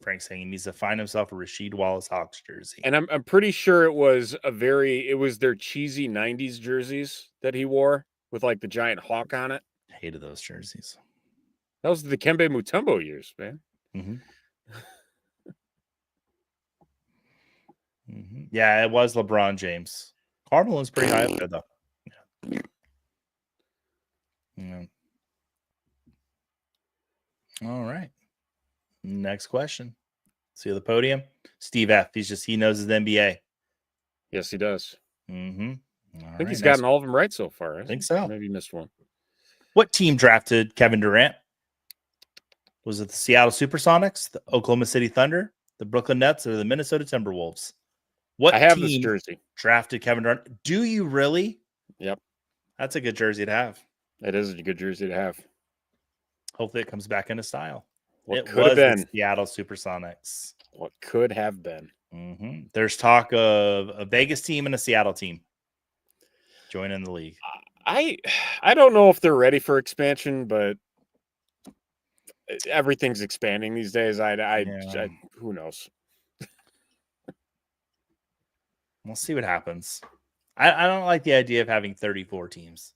[SPEAKER 1] Frank saying he needs to find himself a Rasheed Wallace Hawks jersey.
[SPEAKER 2] And I'm pretty sure it was their cheesy 90s jerseys that he wore with like the giant hawk on it.
[SPEAKER 1] I hated those jerseys.
[SPEAKER 2] That was the Kembe Mutombo years, man.
[SPEAKER 1] Yeah, it was LeBron James. Karl Malone's pretty high up there, though. Yeah. All right. Next question. See the podium? Steve F. He knows his NBA.
[SPEAKER 2] Yes, he does.
[SPEAKER 1] I
[SPEAKER 2] think he's gotten all of them right so far.
[SPEAKER 1] I think so.
[SPEAKER 2] Maybe missed one.
[SPEAKER 1] What team drafted Kevin Durant? Was it the Seattle Supersonics, the Oklahoma City Thunder, the Brooklyn Nets, or the Minnesota Timberwolves? What
[SPEAKER 2] I have
[SPEAKER 1] team
[SPEAKER 2] this jersey.
[SPEAKER 1] Drafted Kevin Durant? Do you really?
[SPEAKER 2] Yep.
[SPEAKER 1] That's a good jersey to have.
[SPEAKER 2] It is a good jersey to have.
[SPEAKER 1] Hopefully it comes back into style.
[SPEAKER 2] What could have been
[SPEAKER 1] the Seattle Supersonics.
[SPEAKER 2] What could have been.
[SPEAKER 1] There's talk of a Vegas team and a Seattle team joining the league.
[SPEAKER 2] I don't know if they're ready for expansion, but everything's expanding these days. Who knows?
[SPEAKER 1] We'll see what happens. I don't like the idea of having 34 teams.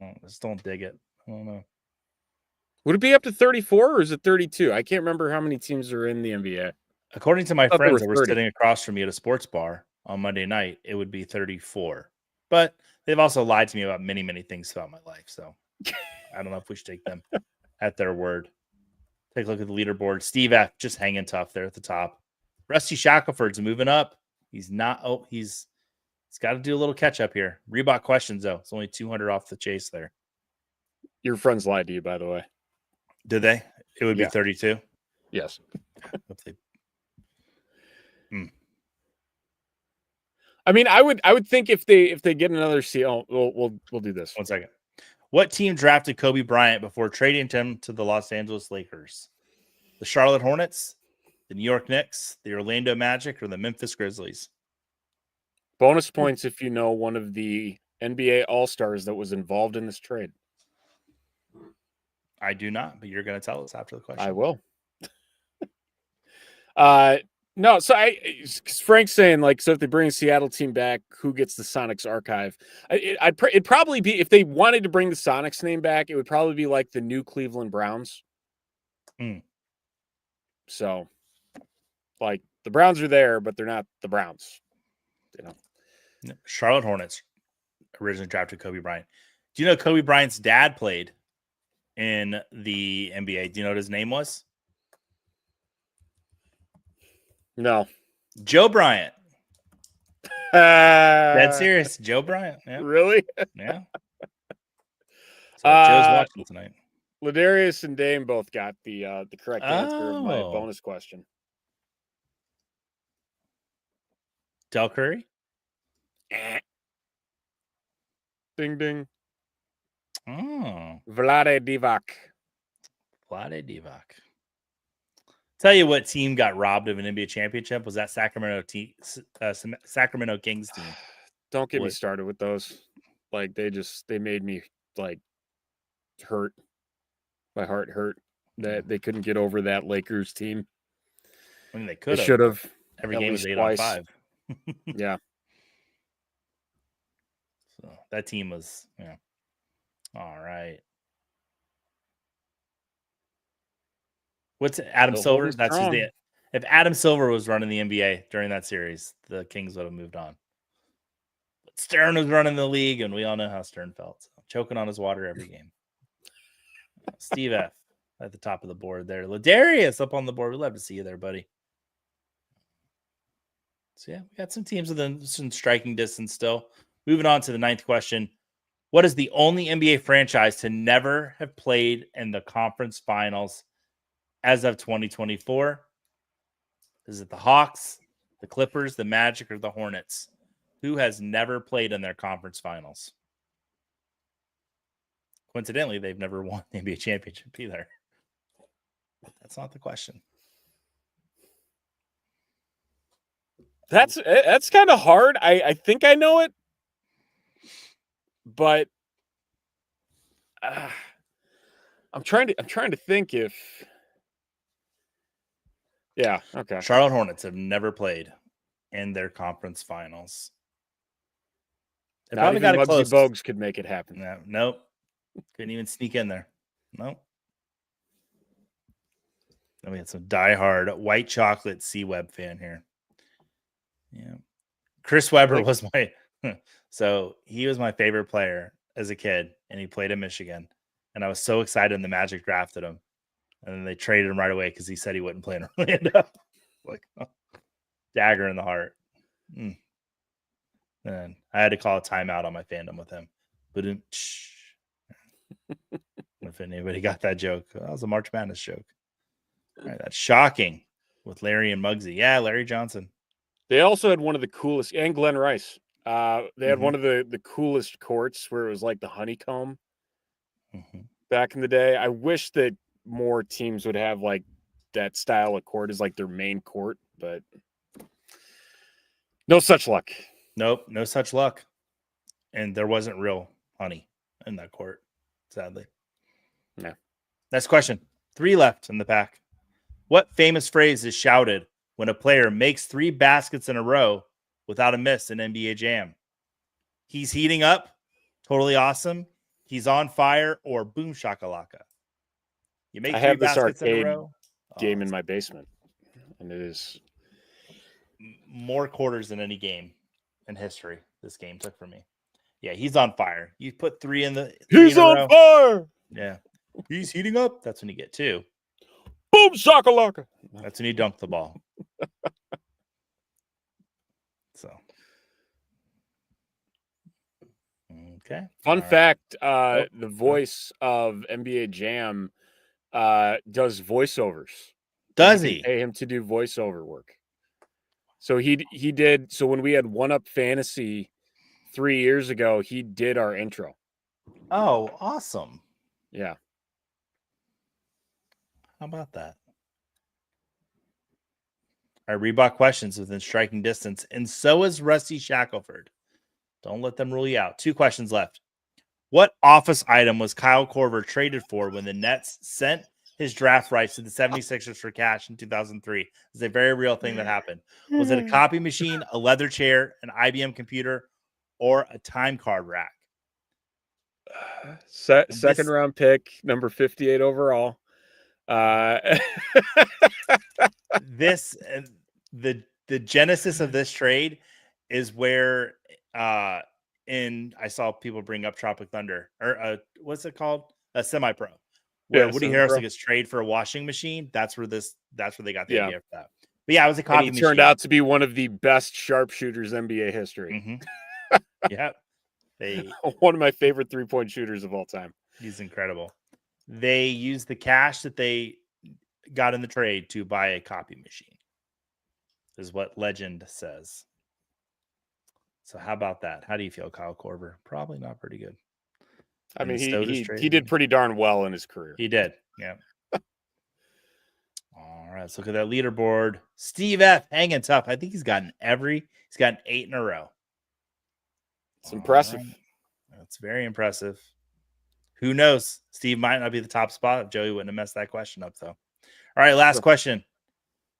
[SPEAKER 1] I just don't dig it. I don't know.
[SPEAKER 2] Would it be up to 34 or is it 32? I can't remember how many teams are in the NBA.
[SPEAKER 1] According to my friends that were sitting across from me at a sports bar on Monday night, it would be 34. But they've also lied to me about many, many things throughout my life. So I don't know if we should take them at their word. Take a look at the leaderboard. Steve F. just hanging tough there at the top. Rusty Shackelford's moving up. He's not. Oh, he's got to do a little catch up here. Reebok questions though. It's only 200 off the chase there.
[SPEAKER 2] Your friends lied to you, by the way.
[SPEAKER 1] Did they? It would be
[SPEAKER 2] Yeah.
[SPEAKER 1] 32.
[SPEAKER 2] Yes. I mean, I would think if they get another seal, we'll do this.
[SPEAKER 1] 1 second. What team drafted Kobe Bryant before trading him to the Los Angeles Lakers? The Charlotte Hornets, the New York Knicks, the Orlando Magic, or the Memphis Grizzlies?
[SPEAKER 2] Bonus points if you know one of the NBA All-Stars that was involved in this trade.
[SPEAKER 1] I do not, but you're going to tell us after the question.
[SPEAKER 2] I will. No, so Frank's saying, like, so if they bring a Seattle team back, who gets the Sonics archive? It'd probably be, if they wanted to bring the Sonics name back, it would probably be like the new Cleveland Browns. So, like, the Browns are there, but they're not the Browns. You know,
[SPEAKER 1] Charlotte Hornets originally drafted Kobe Bryant. Do you know Kobe Bryant's dad played in the NBA? Do you know what his name was?
[SPEAKER 2] No.
[SPEAKER 1] Joe Bryant. Dead serious. Joe Bryant. Yeah.
[SPEAKER 2] Really?
[SPEAKER 1] Yeah. So Joe's watching tonight.
[SPEAKER 2] Ladarius and Dame both got the correct answer of my
[SPEAKER 1] Oh.
[SPEAKER 2] bonus question.
[SPEAKER 1] Del Curry?
[SPEAKER 2] Ding ding.
[SPEAKER 1] Oh.
[SPEAKER 2] Vlade Divac.
[SPEAKER 1] Vlade Divac. Tell you what team got robbed of an NBA championship was that Sacramento Kings team.
[SPEAKER 2] Don't get me started with those. Like, they made me, like, hurt. My heart hurt that they couldn't get over that Lakers team.
[SPEAKER 1] I mean, they could have.
[SPEAKER 2] Should have.
[SPEAKER 1] Every game was 8-on-5.
[SPEAKER 2] Yeah.
[SPEAKER 1] So that team was, yeah. All right. What's Adam Silver? That's his name. If Adam Silver was running the NBA during that series, the Kings would have moved on. But Stern was running the league, and we all know how Stern felt. So, choking on his water every game. Steve F. at the top of the board there. Ladarius up on the board. We'd love to see you there, buddy. So, yeah, we got some teams within some striking distance still. Moving on to the 9th question. What is the only NBA franchise to never have played in the conference finals as of 2024? Is it the Hawks, the Clippers, the Magic, or the Hornets? Who has never played in their conference finals? Coincidentally, they've never won the NBA championship either. But that's not the question.
[SPEAKER 2] That's kind of hard. I think I know it, but I'm trying to think if. Yeah. Okay.
[SPEAKER 1] Charlotte Hornets have never played in their conference finals. They
[SPEAKER 2] probably got it close. Bogues could make it happen.
[SPEAKER 1] No, nope. Couldn't even sneak in there. Nope. Then we had some diehard white chocolate C-Web fan here. Yeah. Chris Webber was my so he was my favorite player as a kid, and he played in Michigan. And I was so excited when the Magic drafted him. And then they traded him right away because he said he wouldn't play in Orlando. Like, dagger in the heart. And I had to call a timeout on my fandom with him. But if anybody got that joke, that was a March Madness joke. All right, that's shocking with Larry and Muggsy. Yeah, Larry Johnson.
[SPEAKER 2] They also had one of the coolest, and Glenn Rice. They had one of the coolest courts where it was like the honeycomb back in the day. I wish that more teams would have like that style of court as like their main court, but no such luck.
[SPEAKER 1] Nope, no such luck. And there wasn't real honey in that court, sadly.
[SPEAKER 2] No.
[SPEAKER 1] Next question. 3 left in the pack. What famous phrase is shouted when a player makes 3 baskets in a row without a miss in NBA Jam? He's heating up, totally awesome, he's on fire, or boom shakalaka? You make 3 baskets in a row.
[SPEAKER 2] Game in my basement, and it is
[SPEAKER 1] more quarters than any game in history. This game took for me. Yeah, he's on fire. You put 3 in the.
[SPEAKER 2] He's on fire.
[SPEAKER 1] Yeah. He's heating up. That's when you get 2.
[SPEAKER 2] Boom, shakalaka.
[SPEAKER 1] That's when you dunk the ball. So. Okay.
[SPEAKER 2] Fun
[SPEAKER 1] All right.
[SPEAKER 2] fact, the voice of NBA Jam does voiceovers.
[SPEAKER 1] Does
[SPEAKER 2] You
[SPEAKER 1] he?
[SPEAKER 2] can pay him to do voiceover work. So he did. So when we had One Up Fantasy 3 years ago, he did our intro.
[SPEAKER 1] Oh, awesome.
[SPEAKER 2] Yeah.
[SPEAKER 1] How about that? All right, Reebok questions within striking distance, and so is Rusty Shackelford. Don't let them rule you out. 2 questions left. What office item was Kyle Korver traded for when the Nets sent his draft rights to the 76ers for cash in 2003? It's a very real thing that happened. Was it a copy machine, a leather chair, an IBM computer, or a time card rack?
[SPEAKER 2] Second round pick, number 58 overall.
[SPEAKER 1] This the genesis of this trade is where I saw people bring up Tropic Thunder or what's it called? A semi-pro. Where Woody Harrelson gets traded for a washing machine. That's where they got the idea for that. But yeah, it was a copy machine.
[SPEAKER 2] He turned out to be one of the best sharpshooters NBA history.
[SPEAKER 1] Mm-hmm. Yep.
[SPEAKER 2] One of my favorite 3-point shooters of all time.
[SPEAKER 1] He's incredible. They used the cash that they got in the trade to buy a copy machine, is what legend says. So how about that? How do you feel, Kyle Korver? Probably not pretty good.
[SPEAKER 2] I mean, he did pretty darn well in his career.
[SPEAKER 1] He did. Yeah. All right. Let's look at that leaderboard. Steve F. hanging tough. I think he's gotten 8 in a row.
[SPEAKER 2] It's impressive.
[SPEAKER 1] Right. That's very impressive. Who knows? Steve might not be the top spot if Joey wouldn't have messed that question up, though. All right. Last question.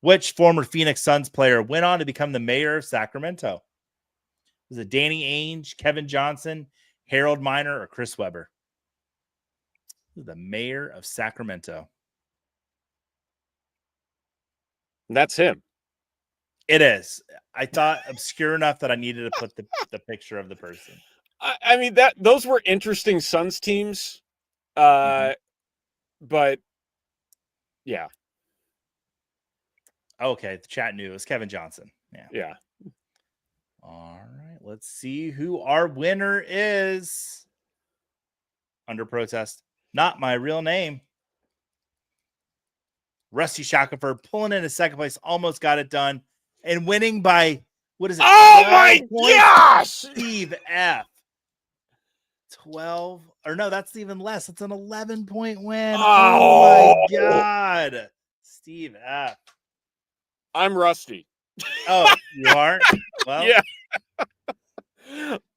[SPEAKER 1] Which former Phoenix Suns player went on to become the mayor of Sacramento? Was it Danny Ainge, Kevin Johnson, Harold Miner, or Chris Webber? The mayor of Sacramento.
[SPEAKER 2] That's him.
[SPEAKER 1] It is. I thought obscure enough that I needed to put the picture of the person.
[SPEAKER 2] I mean, those were interesting Suns teams. But yeah.
[SPEAKER 1] Okay, the chat knew it was Kevin Johnson.
[SPEAKER 2] Yeah.
[SPEAKER 1] All right, let's see who our winner is. Under protest. Not my real name. Rusty Shackelford pulling in second place, almost got it done, and winning by, what is it?
[SPEAKER 2] Oh my gosh!
[SPEAKER 1] Steve F. 12, or no, that's even less. It's an 11-point win. Oh my God. Steve F.
[SPEAKER 2] I'm Rusty.
[SPEAKER 1] Oh, you are? Well,
[SPEAKER 2] yeah.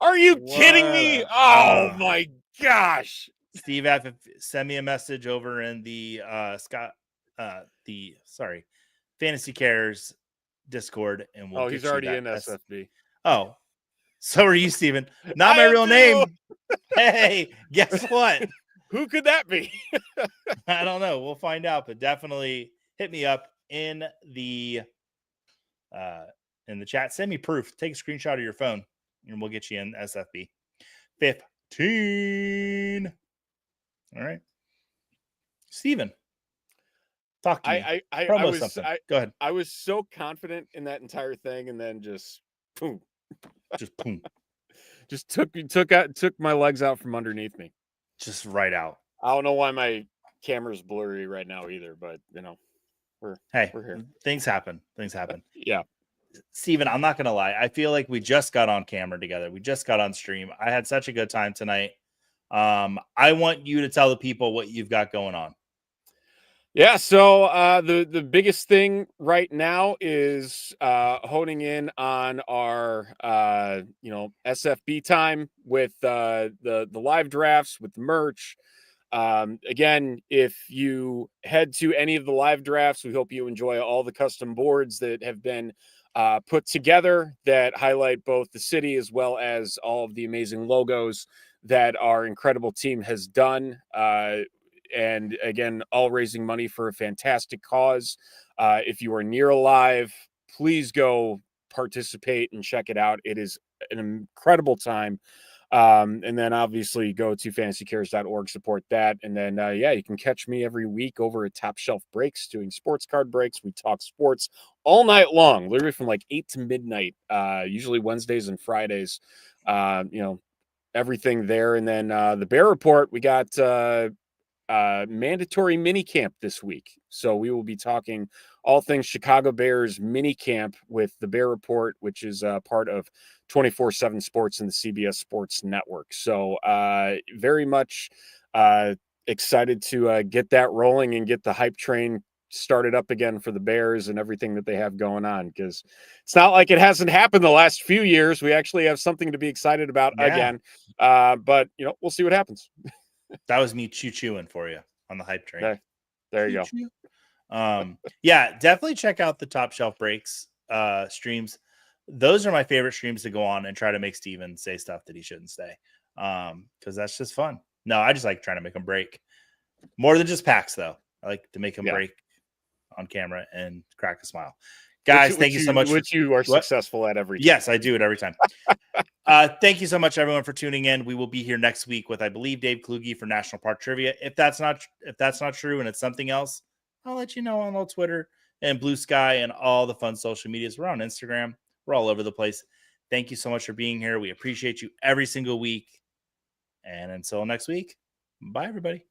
[SPEAKER 2] Are you kidding me? Oh my gosh.
[SPEAKER 1] Steve F, send me a message over in the Fantasy Cares Discord, and we'll
[SPEAKER 2] he's already in SFB.
[SPEAKER 1] Oh, so are you, Steven. Not my real name. Hey, guess what?
[SPEAKER 2] Who could that be?
[SPEAKER 1] I don't know. We'll find out, but definitely hit me up in the chat. Send me proof. Take a screenshot of your phone, and we'll get you in SFB. 15. All right, Steven. Talk to me. Go ahead.
[SPEAKER 2] I was so confident in that entire thing, and then just boom.
[SPEAKER 1] Just boom.
[SPEAKER 2] Just took my legs out from underneath me.
[SPEAKER 1] Just right out.
[SPEAKER 2] I don't know why my camera's blurry right now either, but we're here.
[SPEAKER 1] Things happen.
[SPEAKER 2] Yeah.
[SPEAKER 1] Steven, I'm not gonna lie. I feel like we just got on camera together. We just got on stream. I had such a good time tonight. I want you to tell the people what you've got going on.
[SPEAKER 2] Yeah, so the biggest thing right now is honing in on our SFB time with the live drafts, with the merch. Again, if you head to any of the live drafts, we hope you enjoy all the custom boards that have been put together that highlight both the city as well as all of the amazing logos that our incredible team has done. And again, all raising money for a fantastic cause. If you are near alive, please go participate and check it out. It is an incredible time. And then obviously go to fantasycares.org, support that. And then, you can catch me every week over at Top Shelf Breaks doing sports card breaks. We talk sports all night long, literally from like 8 to midnight, usually Wednesdays and Fridays, everything there. And then the Bear Report, we got mandatory mini camp this week. So we will be talking all things Chicago Bears mini camp with the Bear Report, which is part of 24/7 Sports and the CBS Sports Network. So very much excited to get that rolling and get the hype train started up again for the Bears and everything that they have going on, because it's not like it hasn't happened the last few years. We actually have something to be excited about again. But we'll see what happens.
[SPEAKER 1] That was me chewing for you on the hype train.
[SPEAKER 2] There you
[SPEAKER 1] go. Definitely check out the Top Shelf Breaks streams. Those are my favorite streams to go on and try to make Steven say stuff that he shouldn't say, because that's just fun. No, I just like trying to make him break more than just packs, though. I like to make him break on camera and crack a smile. Guys, thank you so much.
[SPEAKER 2] Which you are successful at every time.
[SPEAKER 1] Yes, I do it every time. Thank you so much, everyone, for tuning in. We will be here next week with, I believe, Dave Kluge for National Park Trivia. If that's not true and it's something else, I'll let you know on old Twitter and Blue Sky and all the fun social medias. We're on Instagram. We're all over the place. Thank you so much for being here. We appreciate you every single week. And until next week, bye, everybody.